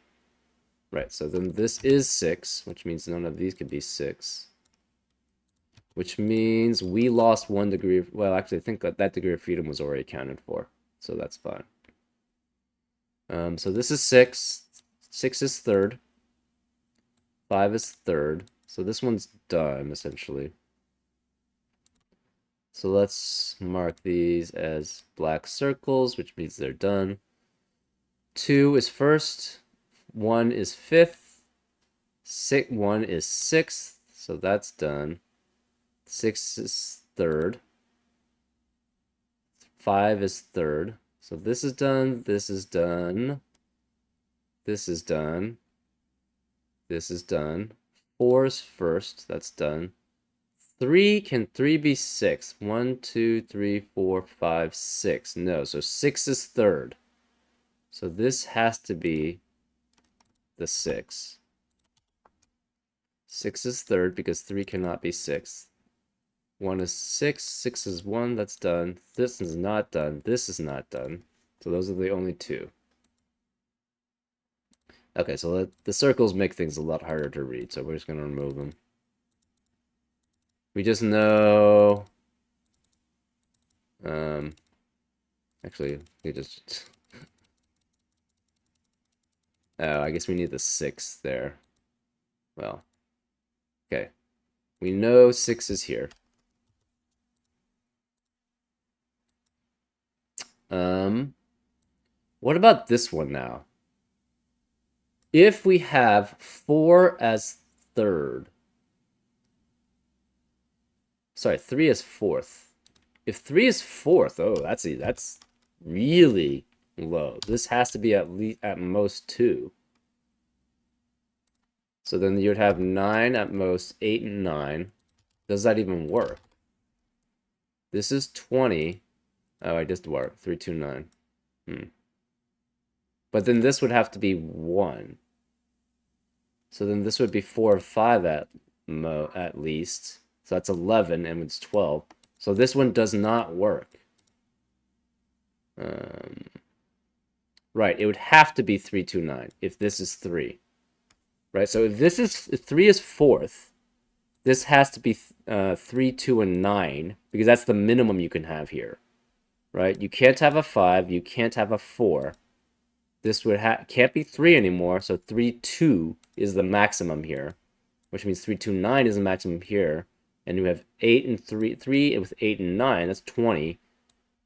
Right, so then this is 6, which means none of these could be 6. Which means we lost 1 degree of, well, actually, I think that degree of freedom was already accounted for. So that's fine. So this is 6. 6 is 3rd. 5 is 3rd. So this one's done, essentially. So let's mark these as black circles, which means they're done. 2 is 1st. 1 is 5th. 1 is 6th. So that's done. 6 is 3rd. 5 is 3rd. So this is done. This is done. This is done. This is done. 4 is 1st. That's done. 3, can 3 be 6? 1, 2, 3, 4, 5, 6. No, so 6 is 3rd. So this has to be the 6. 6 is 3rd because 3 cannot be 6th. 1 is 6. 6 is 1. That's done. This is not done. This is not done. So those are the only two. Okay, so the circles make things a lot harder to read, so we're just going to remove them. We just know... actually, we just... oh, I guess we need the 6 there. Well, okay. We know 6 is here. What about this one now? If we have 4 as 3rd... sorry, 3 as 4th. If 3 is 4th, oh, that's really low. This has to be at most 2. So then you'd have 9 at most, 8 and 9. Does that even work? This is 20. Oh, I just worked. 3, 2, 9. But then this would have to be 1. So then this would be 4 or 5 at least. So that's 11 and it's 12. So this one does not work. Right, it would have to be 3, 2, 9 if this is 3. Right, so if 3 is 4th, this has to be 3, 2, and 9 because that's the minimum you can have here. Right, you can't have a 5, you can't have a 4. This can't be 3 anymore, so 3, 2 is the maximum here, which means 3, 2, 9 is the maximum here. And you have 8 and 3 with 8 and 9, that's 20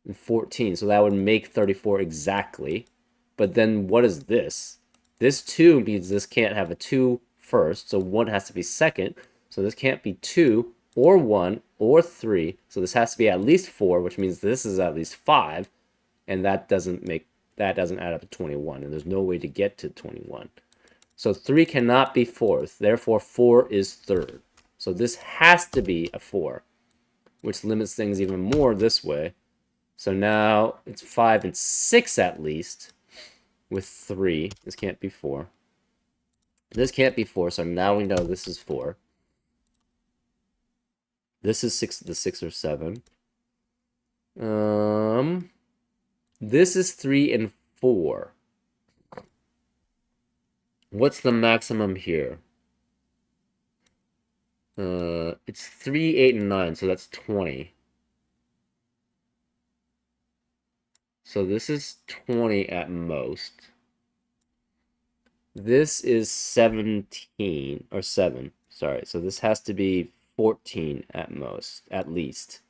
and 14. So that would make 34 exactly. But then what is this? This 2 means this can't have a 2 first, so 1 has to be second. So this can't be 2 or 1 or 3. So this has to be at least 4, which means this is at least 5, and that doesn't add up to 21, and there's no way to get to 21. So 3 cannot be 4th, therefore 4 is 3rd. So this has to be a 4, which limits things even more this way. So now it's 5 and 6 at least, with 3. This can't be 4. This can't be 4, so now we know this is 4. This is 6, the 6 or 7. This is 3 and 4. What's the maximum here? It's 3, 8, and 9, so that's 20. So this is 20 at most. This is 17, or 7, sorry. So this has to be 14 at most, at least.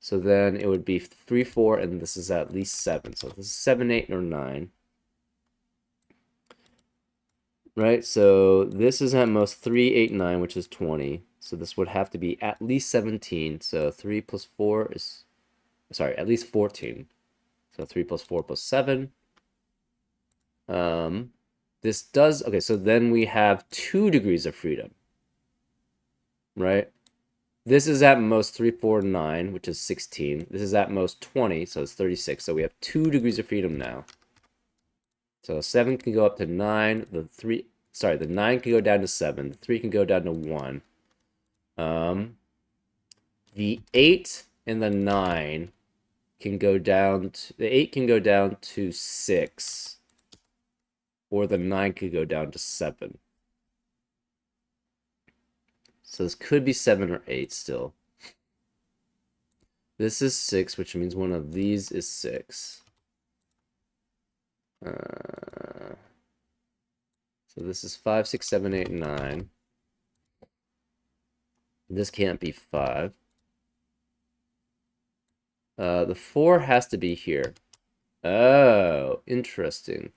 So then it would be 3, 4, and this is at least 7. So this is 7, 8, or 9. Right, so this is at most 3, 8, 9, which is 20. So this would have to be at least 17. So 3 plus 4 is, sorry, at least 14. So 3 plus 4 plus 7. This does, okay, so then we have 2 degrees of freedom. Right? This is at most 3, 4, 9, which is 16. This is at most 20, so it's 36. So we have 2 degrees of freedom now. So 7 can go up to 9. The 9 can go down to 7. The 3 can go down to 1. The 8 and the 9 can go down to, the 8 can go down to 6. Or the 9 could go down to 7. So this could be 7 or 8 still. This is 6, which means one of these is 6. So this is 5, 6, 7, 8, 9. This can't be 5. The 4 has to be here. Oh, interesting.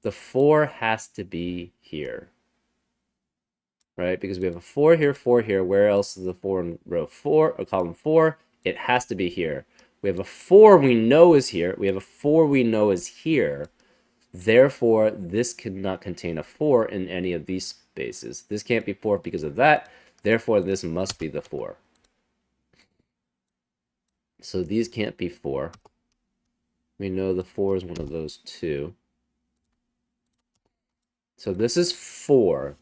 The 4 has to be here. Right? Because we have a 4 here, 4 here. Where else is the 4 in row 4 or column 4? It has to be here. We have a 4 we know is here. We have a 4 we know is here. Therefore, this cannot contain a 4 in any of these spaces. This can't be 4 because of that. Therefore, this must be the 4. So these can't be 4. We know the 4 is one of those two. So this is 4.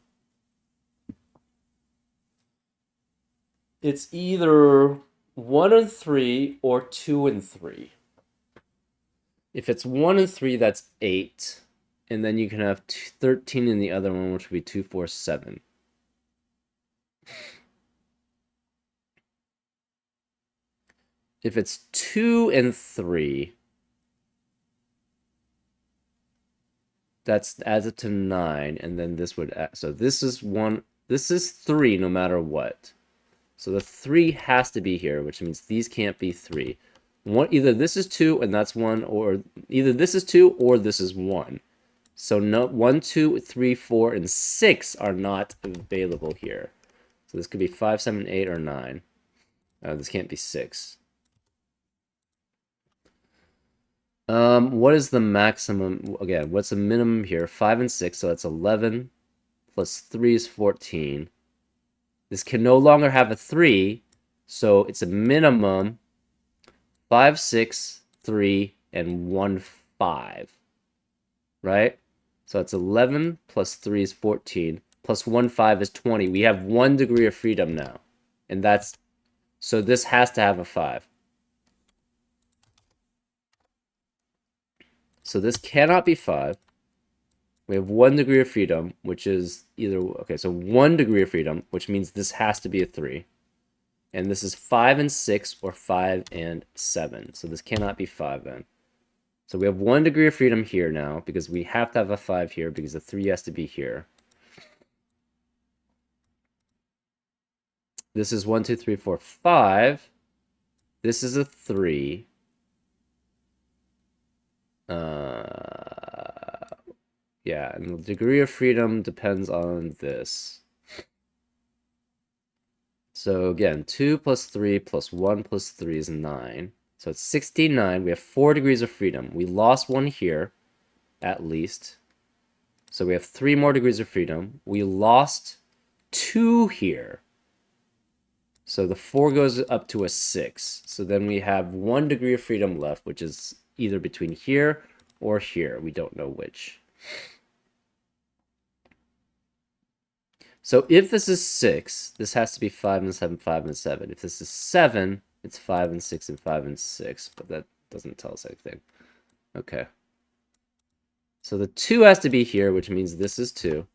It's either 1 and 3 or 2 and 3. If it's 1 and 3, that's 8. And then you can have 13 in the other one, which would be 2, 4, 7. If it's 2 and 3, that adds it to 9, and then this would add, so this is 1, this is 3 no matter what. So the 3 has to be here, which means these can't be 3. Either this is 2 and that's 1, or either this is 2 or this is 1. So no, 1, 2, 3, 4, and 6 are not available here. So this could be 5, 7, 8, or 9. This can't be 6. What is the maximum? Again, what's the minimum here? 5 and 6, so that's 11. Plus 3 is 14. This can no longer have a 3, so it's a minimum 5, 6, 3, and 1, 5, right? So it's 11 plus 3 is 14, plus 1, 5 is 20. We have 1 degree of freedom now. And that's, so this has to have a 5. So this cannot be 5. We have 1 degree of freedom, which is either, okay, so 1 degree of freedom, which means this has to be a 3. And this is 5 and 6 or 5 and 7. So this cannot be 5 then. So we have 1 degree of freedom here now because we have to have a 5 here because the 3 has to be here. This is 1, 2, 3, 4, 5. This is a 3. Yeah, and the degree of freedom depends on this. So again, 2 plus 3 plus 1 plus 3 is 9. So it's 69. We have 4 degrees of freedom. We lost 1 here, at least. So we have 3 more degrees of freedom. We lost 2 here. So the 4 goes up to a 6. So then we have 1 degree of freedom left, which is either between here or here. We don't know which. So if this is 6, this has to be 5 and 7, 5 and 7. If this is 7, it's 5 and 6 and 5 and 6. But that doesn't tell us anything. Okay. So the 2 has to be here, which means this is 2.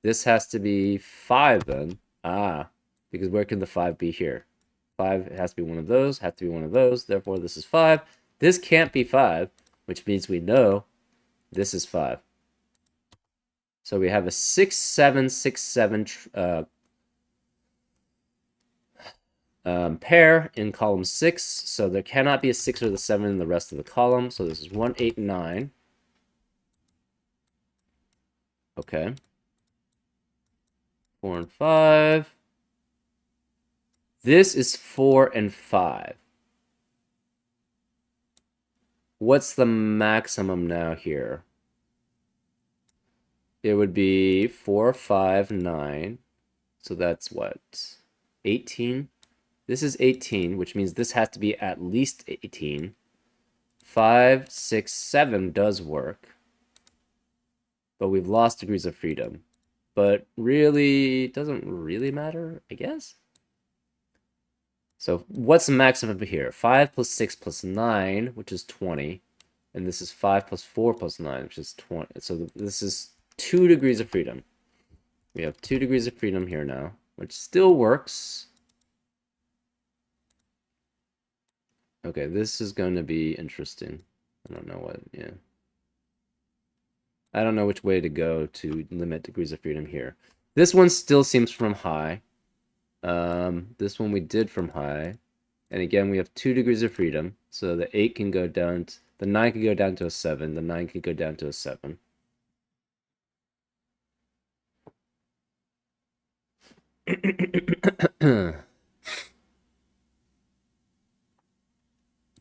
This has to be 5 then. Because where can the 5 be here? 5 has to be one of those, has to be one of those. Therefore, this is 5. This can't be 5, which means we know this is 5. So we have a 6, 7, 6, 7 pair in column 6. So there cannot be a 6 or the 7 in the rest of the column. So this is 1, 8, 9. Okay. 4 and 5. This is 4 and 5. What's the maximum now here? It would be 4, 5, 9. So that's what? 18? This is 18, which means this has to be at least 18. 5, 6, 7 does work. But we've lost degrees of freedom. But really, it doesn't really matter, I guess? So what's the maximum here? 5 plus 6 plus 9, which is 20. And this is 5 plus 4 plus 9, which is 20. So this is 2 degrees of freedom. We have 2 degrees of freedom here now, which still works. Okay, this is going to be interesting. I don't know what, yeah. I don't know which way to go to limit degrees of freedom here. This one still seems from high. This one we did from high. And again, we have 2 degrees of freedom. So the 8 can go down, the 9 can go down to a 7. The 9 can go down to a 7.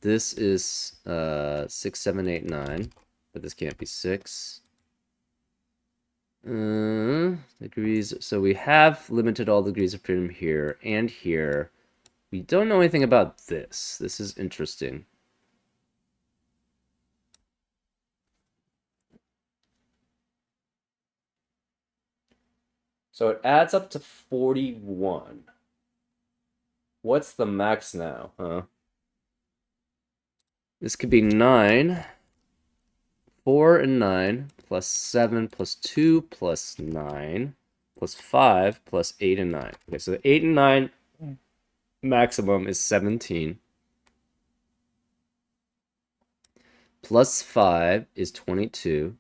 This is 6, 7, 8, 9. But this can't be 6. Degrees. So we have limited all degrees of freedom here and here. We don't know anything about this. This is interesting. So it adds up to 41. What's the max now, huh? This could be 9. 4 and 9 plus 7 plus 2 plus 9 plus 5 plus 8 and 9. Okay, so the 8 and 9 maximum is 17. Plus 5 is 22.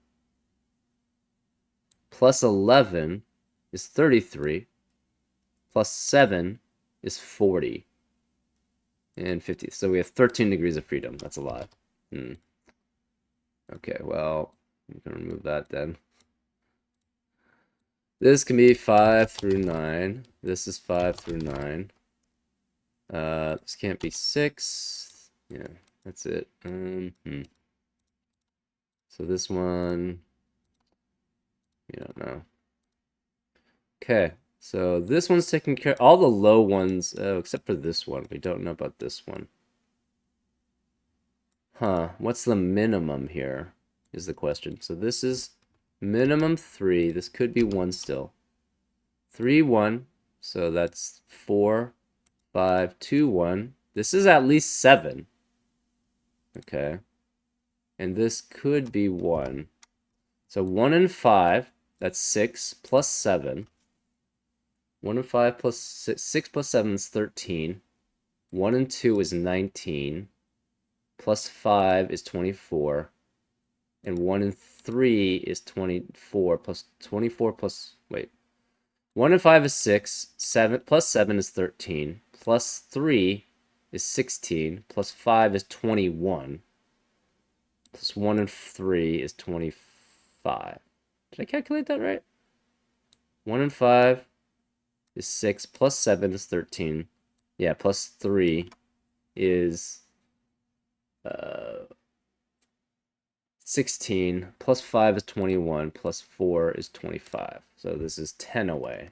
Plus 11 is 33. Plus 7 is 40. And 50. So we have 13 degrees of freedom. That's a lot. Okay, well, I'm going to remove that then. This can be 5 through 9. This is 5 through 9. This can't be 6. Yeah, that's it. So this one, we don't know. Okay, so this one's taking care of all the low ones, except for this one. We don't know about this one. What's the minimum here is the question. So this is minimum 3. This could be 1 still. 3, 1. So that's 4, 5, 2, 1. This is at least 7. Okay. And this could be 1. So 1 and 5, that's 6 plus 7. 1 and 5 plus 6 plus 7 is 13. 1 and 2 is 19. Plus 5 is 24. And 1 and 3 is 24 plus 24 plus, wait. 1 and 5 is 6. 7 plus 7 is 13. Plus 3 is 16. Plus 5 is 21. Plus 1 and 3 is 25. Did I calculate that right? 1 and 5 is 6. Plus 7 is 13. Yeah, plus 3 is 16. Plus 5 is 21. Plus 4 is 25. So this is 10 away.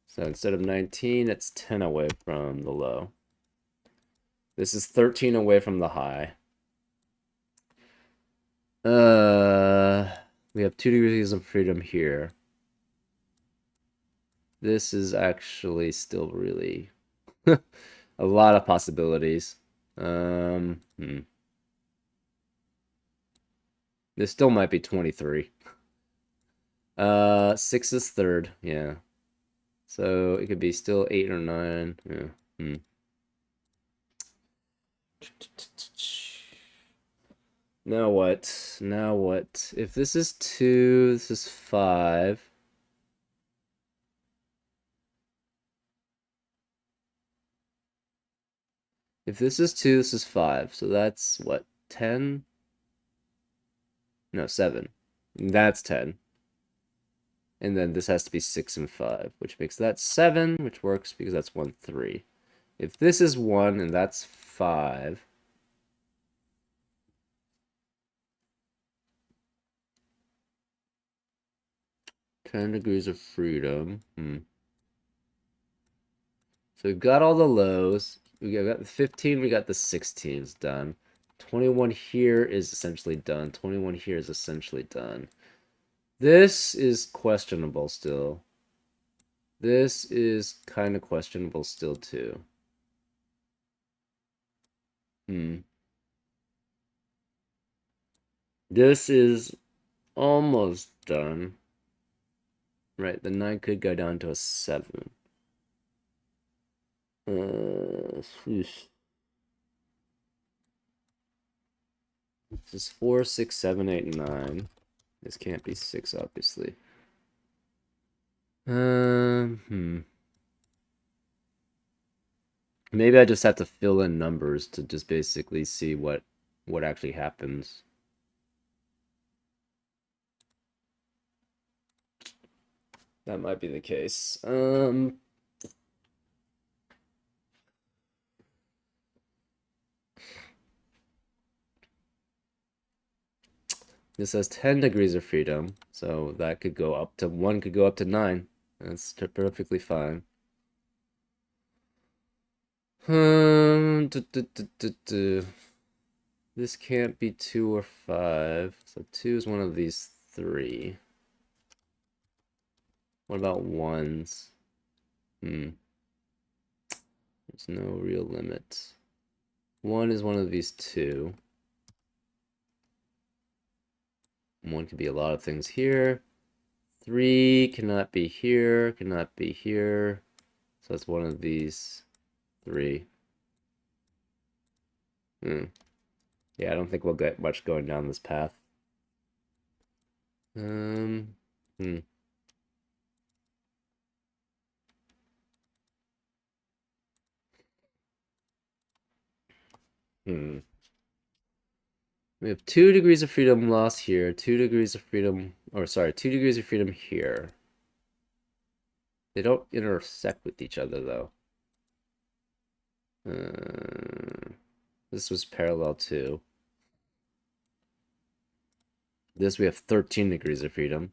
So instead of 19, it's 10 away from the low. This is 13 away from the high. We have 2 degrees of freedom here. This is actually still really a lot of possibilities. This still might be 23. 6 is third, yeah. So it could be still 8 or 9. Yeah. Now what? Now what? If this is 2, this is 5. If this is 2, this is 5. So that's what? 10? No, 7. That's 10. And then this has to be 6 and 5, which makes that 7, which works because that's 1, 3. If this is 1 and that's 5, "10 degrees of freedom." So we've got all the lows. We got the 15, we got the 16s done. 21 here is essentially done. 21 here is essentially done. This is questionable still. This is kind of questionable still too. This is almost done. Right, the 9 could go down to a 7. This is 4, 6, 7, 8, 9. This can't be 6, obviously. Maybe I just have to fill in numbers to just basically see what actually happens. That might be the case. This has 10 degrees of freedom, so that could go up to 1 could go up to 9. That's perfectly fine. This can't be 2 or 5, so 2 is one of these 3. What about 1s? There's no real limit. 1 is one of these 2. 1 could be a lot of things here. 3 cannot be here, cannot be here. So it's one of these 3. Yeah, I don't think we'll get much going down this path. We have 2 degrees of freedom loss here, 2 degrees of freedom, or sorry, 2 degrees of freedom here. They don't intersect with each other, though. This was parallel to. This we have 13 degrees of freedom.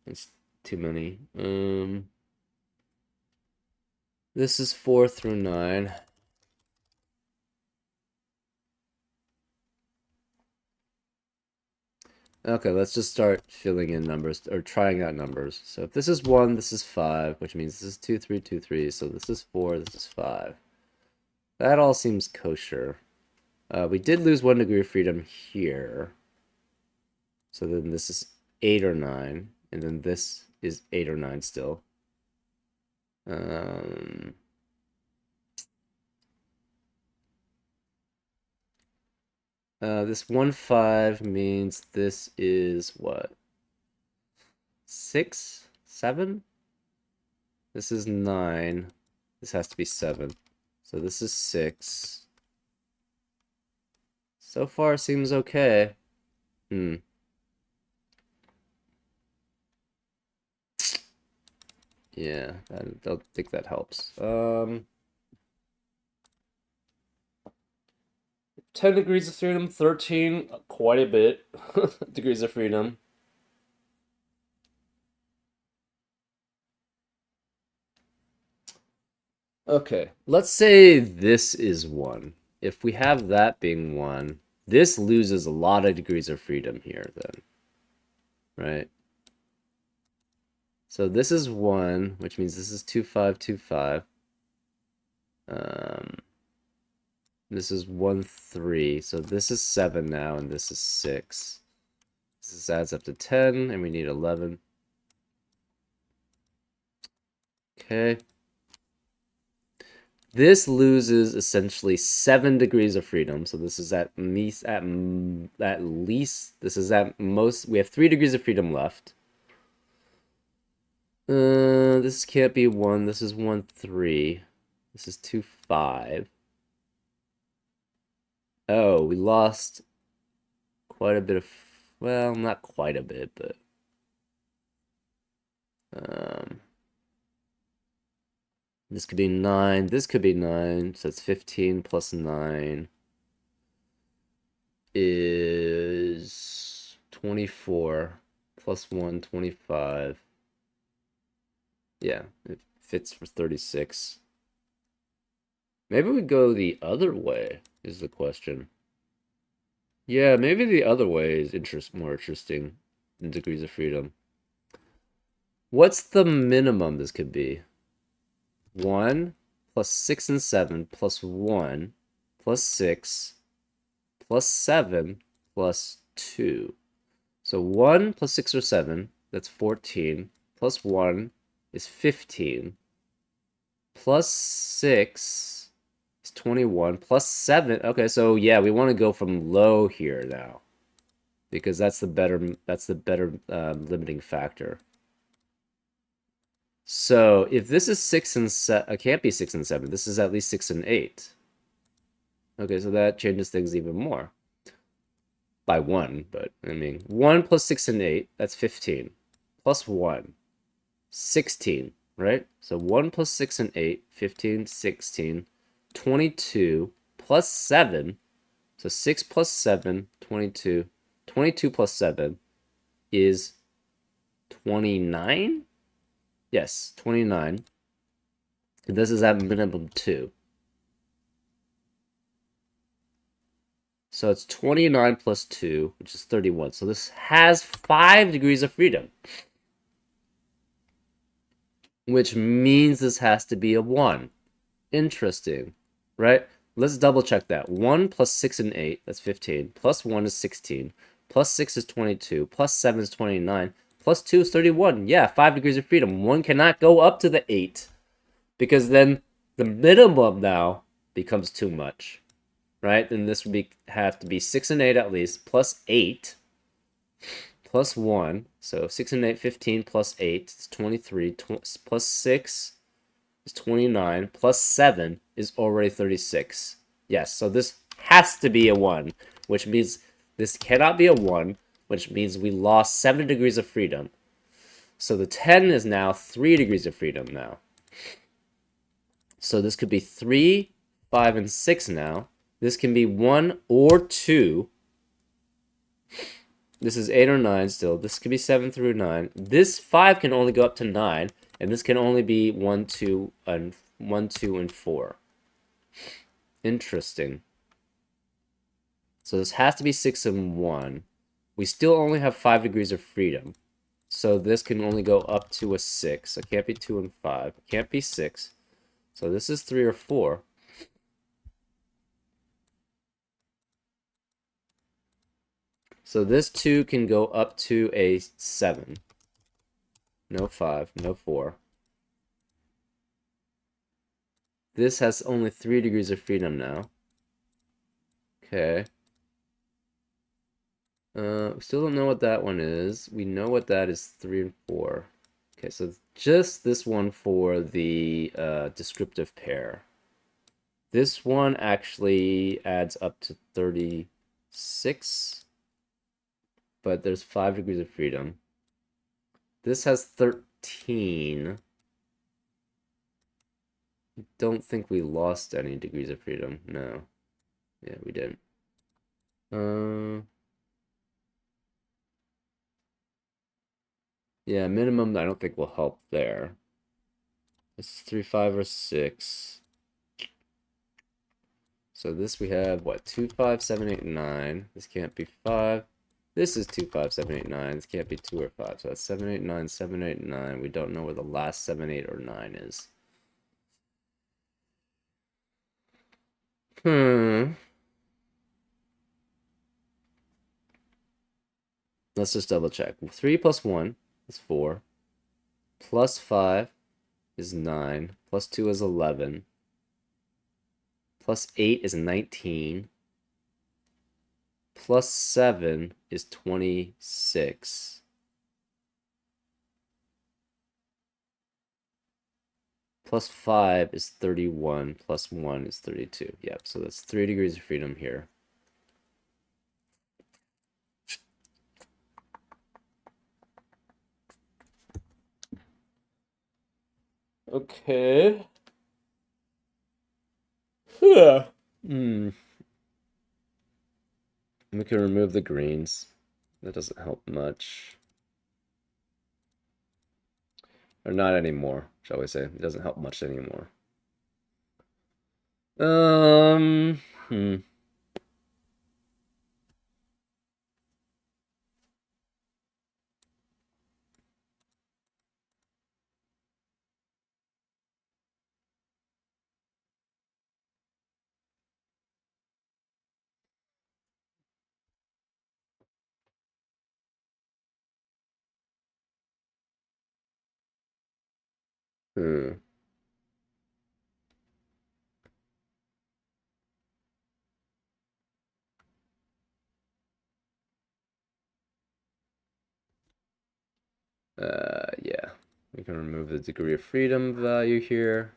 It's too many. This is 4 through 9. Okay, let's just start filling in numbers or trying out numbers. So if this is 1, this is 5, which means this is 2, 3, 2, 3. So this is 4, this is 5. That all seems kosher. We did lose 1 degree of freedom here. So then this is 8 or 9. And then this is 8 or 9 still. Um, this 1, 5 means this is what? 6, 7? This is 9. This has to be 7. So this is 6. So far seems okay. Hmm. Yeah, I don't think that helps. 10 degrees of freedom, 13, quite a bit. Degrees of freedom. Okay, let's say this is 1. If we have that being 1, this loses a lot of degrees of freedom here then, right? So this is 1, which means this is 2, 5, 2, 5. This is 1, 3. So this is 7 now, and this is 6. This adds up to 10, and we need 11. Okay. This loses essentially 7 degrees of freedom. So this is at least this is at most, we have 3 degrees of freedom left. This can't be 1. This is 1, 3. This is 2, 5. Oh, we lost quite a bit of, well, not quite a bit, but this could be 9. This could be 9. So it's 15 plus 9 is 24 plus 1, 25. Yeah, it fits for 36. Maybe we go the other way, is the question. Yeah, maybe the other way is more interesting in degrees of freedom. What's the minimum this could be? 1 plus 6 and 7 plus 1 plus 6 plus 7 plus 2. So 1 plus 6 or 7, that's 14, plus 1 is 15, plus 6 is 21, plus 7. Okay, so yeah, we want to go from low here now, because that's the better limiting factor. So if this is 6 and 7, it can't be 6 and 7. This is at least 6 and 8. Okay, so that changes things even more. By 1, but I mean, 1 plus 6 and 8, that's 15. Plus 1, 16, right? So 1 plus 6 and 8, 15, 16, 22, plus 7. So 6 plus 7, 22. 22 plus 7 is 29? Yes, 29. And this is at minimum 2. So it's 29 plus 2, which is 31. So this has 5 degrees of freedom, which means this has to be a 1. Interesting, right? Let's double check that. 1 plus 6 and 8, that's 15. Plus 1 is 16. Plus 6 is 22. Plus 7 is 29. Plus 2 is 31. Yeah, 5 degrees of freedom. 1 cannot go up to the 8, because then the minimum now becomes too much, right? Then this would have to be 6 and 8 at least, plus 8, plus 1. So 6 and 8, 15, plus 8 is 23. Plus 6 is 29, plus 7 is already 36. Yes, so this has to be a 1, which means this cannot be a 1, which means we lost 7 degrees of freedom. So the 10 is now 3 degrees of freedom now. So this could be 3, 5, and 6 now. This can be 1 or 2. This is 8 or 9 still. This could be 7 through 9. This 5 can only go up to 9, and this can only be 1, 2, and 1, 2, and 4. Interesting. So this has to be 6 and 1. we still only have 5 degrees of freedom. So this can only go up to a 6. It can't be 2 and 5. It can't be 6. So this is 3 or 4. So this 2 can go up to a 7. No 5, no 4. This has only 3 degrees of freedom now. Okay. We still don't know what that one is. We know what that is, 3 and 4. Okay, so just this one for the descriptive pair. This one actually adds up to 36, but there's 5 degrees of freedom. This has 13. I don't think we lost any degrees of freedom. No. Yeah, we didn't. Yeah, minimum I don't think will help there. This is 3, 5, or 6. So this we have, what, 2, 5, 7, 8, 9. This can't be 5. This is 2, 5, 7, 8, 9. This can't be 2 or 5. So that's 7, 8, 9, 7, 8, 9. We don't know where the last 7, 8, or 9 is. Let's just double check. 3 plus 1 is 4. Plus 5 is 9. Plus 2 is 11. Plus 8 is 19. Plus 7 is 26. Plus 5 is 31. Plus 1 is 32. Yep, so that's 3 degrees of freedom here. Okay. We can remove the greens. That doesn't help much. Or not anymore, shall we say. It doesn't help much anymore. Hmm. Hmm. Yeah. We can remove the degree of freedom value here.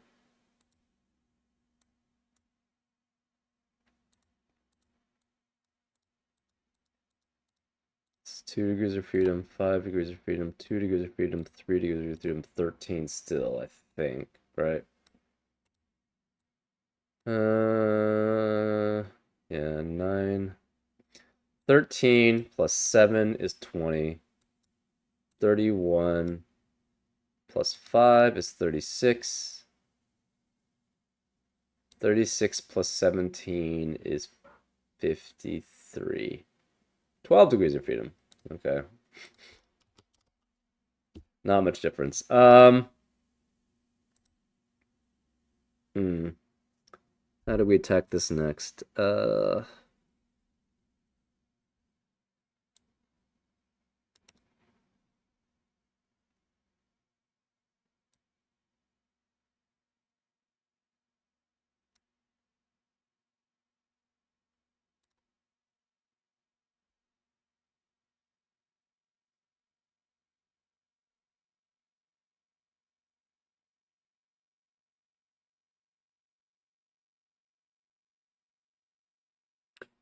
It's 2 degrees of freedom, 5 degrees of freedom, 2 degrees of freedom, 3 degrees of freedom, 13 still, I think, right? Yeah, 9. 13 plus 7 is 20. 31 plus 5 is 36. 36 plus 17 is 53. 12 degrees of freedom. Okay. Not much difference. How do we attack this next?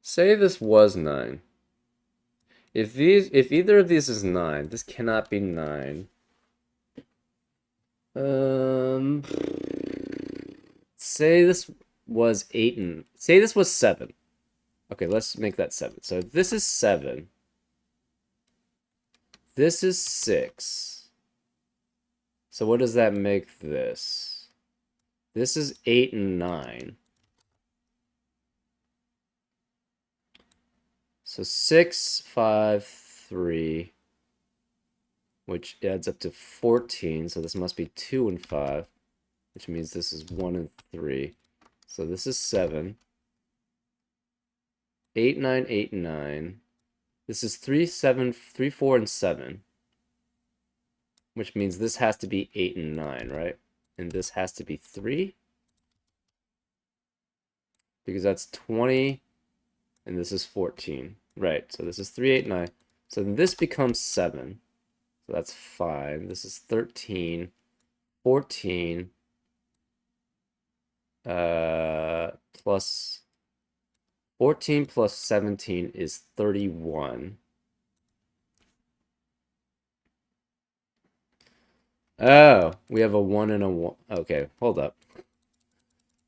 Say this was 9. If either of these is 9, this cannot be 9. Say this was 8 and say this was 7. Okay, let's make that 7. So this is 7. This is 6. So what does that make this? This is 8 and 9. So 6, 5, 3, which adds up to 14. So this must be 2 and 5, which means this is 1 and 3. So this is 7. 8, 9, 8, 9. This is 3, 7, 3, 4, and 7. Which means this has to be 8 and 9, right? And this has to be 3. Because that's 20, and this is 14. Right, so this is 3, 8, 9. So then this becomes 7. So that's 5. This is 13, 14, plus 14 plus 17 is 31. Oh, we have a 1 and a 1. Okay, hold up.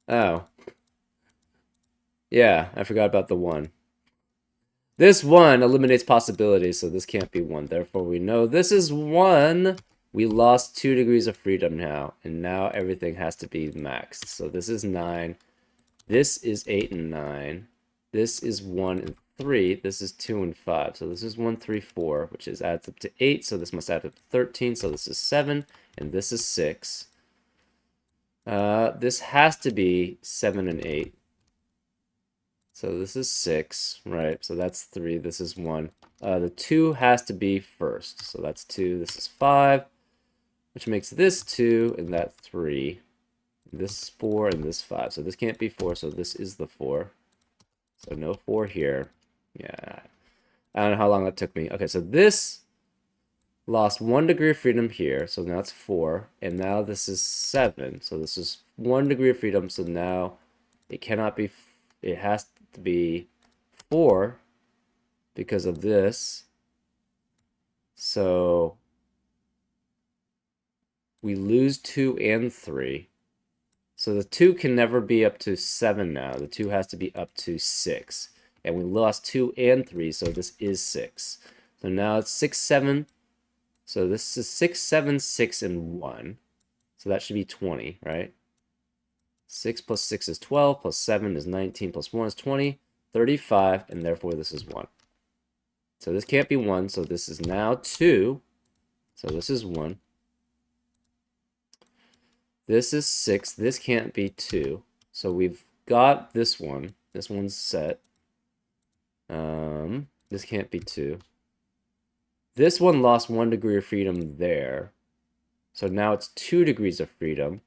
Oh. Yeah, I forgot about the 1. This 1 eliminates possibilities, so this can't be 1. Therefore, we know this is 1. We lost 2 degrees of freedom now, and now everything has to be maxed. So this is 9. This is 8 and 9. This is 1 and 3. This is 2 and 5. So this is 1, 3, 4, which adds up to 8. So this must add up to 13. So this is 7, and this is 6. This has to be 7 and 8. So this is 6, right? So that's 3. This is 1. The 2 has to be first. So that's 2. This is 5, which makes this 2 and that 3. This is 4 and this 5. So this can't be 4, so this is the 4. So no 4 here. Yeah. I don't know how long that took me. Okay, so this lost 1 degree of freedom here. So now it's 4. And now this is 7. So this is 1 degree of freedom. So now it cannot be, it has to be 4 because of this. So we lose 2 and 3. So the 2 can never be up to 7 now. The 2 has to be up to 6. And we lost 2 and 3, so this is 6. So now it's 6, 7. So this is 6, 7, 6, and 1. So that should be 20, right? 6 plus 6 is 12, plus 7 is 19, plus 1 is 20, 35, and therefore this is 1. So this can't be 1, so this is now 2. So this is 1. This is 6. This can't be 2. So we've got this one. This one's set. This can't be 2. This one lost 1 degree of freedom there. So now it's 2 degrees of freedom.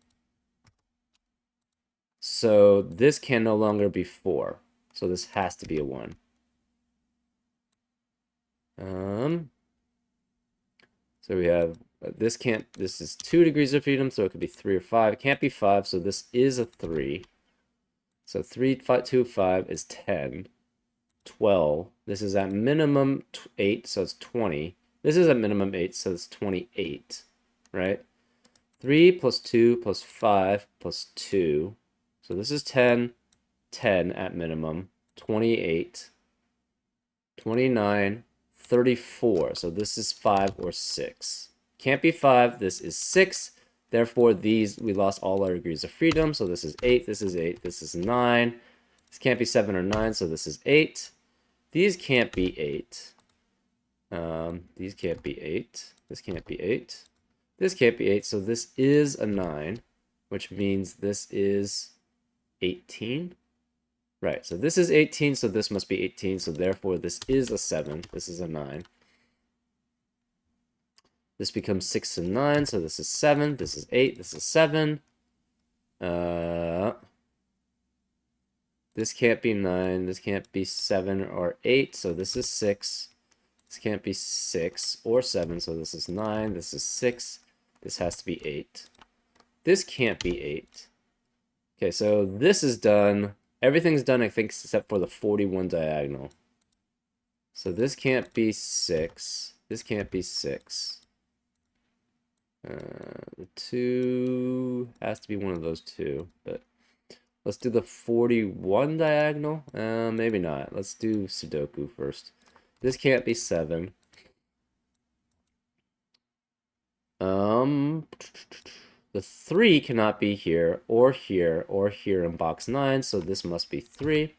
So this can no longer be 4. So this has to be a 1. So we have this is 2 degrees of freedom, so it could be 3 or 5. It can't be 5, so this is a 3. So 3, 5, 2, 5 is 10. 12. This is at minimum 8, so it's 20. This is at minimum 8, so it's 28, right? 3 plus 2 plus 5 plus 2. So this is 10, 10 at minimum, 28, 29, 34. So this is 5 or 6. Can't be 5. This is 6. Therefore, we lost all our degrees of freedom. So this is 8, this is 8, this is 9. This can't be 7 or 9, so this is 8. These can't be 8. These can't be 8. This can't be 8. This can't be 8, so this is a 9, which means this is 18. Right, so this is 18, so this must be 18, so therefore this is a 7. This is a 9. This becomes 6 and 9, so this is 7. This is 8. This is 7. This can't be 9. This can't be 7 or 8, so this is 6. This can't be 6 or 7, so this is 9. This is 6. This has to be 8. This can't be 8. Okay, so this is done. Everything's done, I think, except for the 41 diagonal. So this can't be 6. This can't be 6. The 2 has to be one of those two, but let's do the 41 diagonal. Maybe not. Let's do Sudoku first. This can't be 7. The 3 cannot be here, or here, or here in box 9, so this must be 3.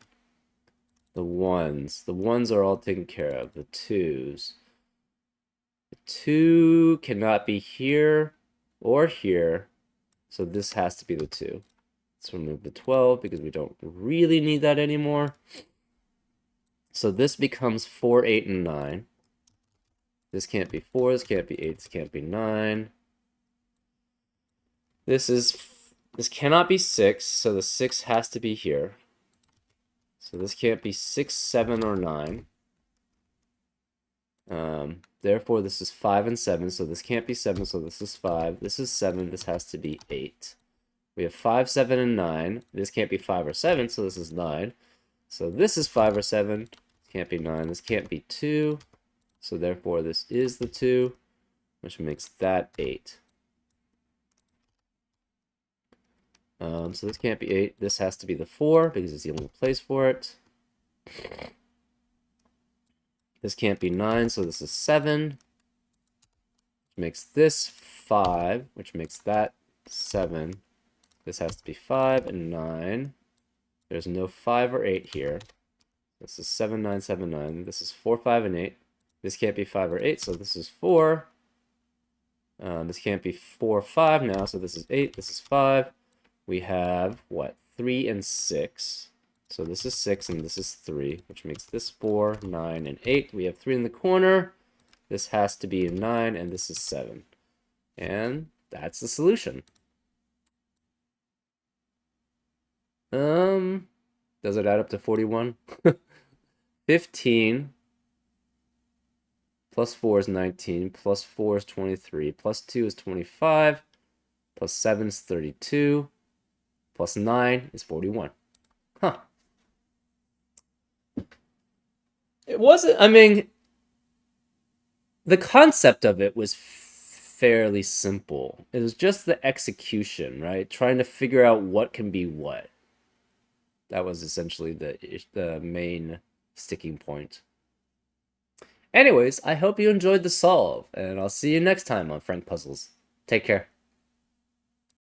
The 1s. The 1s are all taken care of. The 2s. 2 cannot be here or here, so this has to be the 2. Let's remove the 12 because we don't really need that anymore. So this becomes 4, 8, and 9. This can't be 4, this can't be 8, this can't be 9. This cannot be 6, so the 6 has to be here. So this can't be 6, 7, or 9. Therefore, this is 5 and 7, so this can't be 7, so this is 5. This is 7, this has to be 8. We have 5, 7, and 9. This can't be 5 or 7, so this is 9. So this is 5 or 7. This can't be 9. This can't be 2. So therefore, this is the 2, which makes that 8. So this can't be 8. This has to be the 4, because it's the only place for it. This can't be 9, so this is 7. Which makes this 5, which makes that 7. This has to be 5 and 9. There's no 5 or 8 here. This is 7, 9, 7, 9. This is 4, 5, and 8. This can't be 5 or 8, so this is 4. This can't be 4, 5 now, so this is 8. This is 5. We have, what, 3 and 6. So this is 6 and this is 3, which makes this 4, 9, and 8. We have 3 in the corner. This has to be 9, and this is 7. And that's the solution. Does it add up to 41? 15 plus 4 is 19, plus 4 is 23, plus 2 is 25, plus 7 is 32, plus 9 is 41. Huh. It wasn't, I mean, the concept of it was fairly simple. It was just the execution, right? Trying to figure out what can be what. That was essentially the main sticking point. Anyways, I hope you enjoyed the solve, and I'll see you next time on Frank Puzzles. Take care.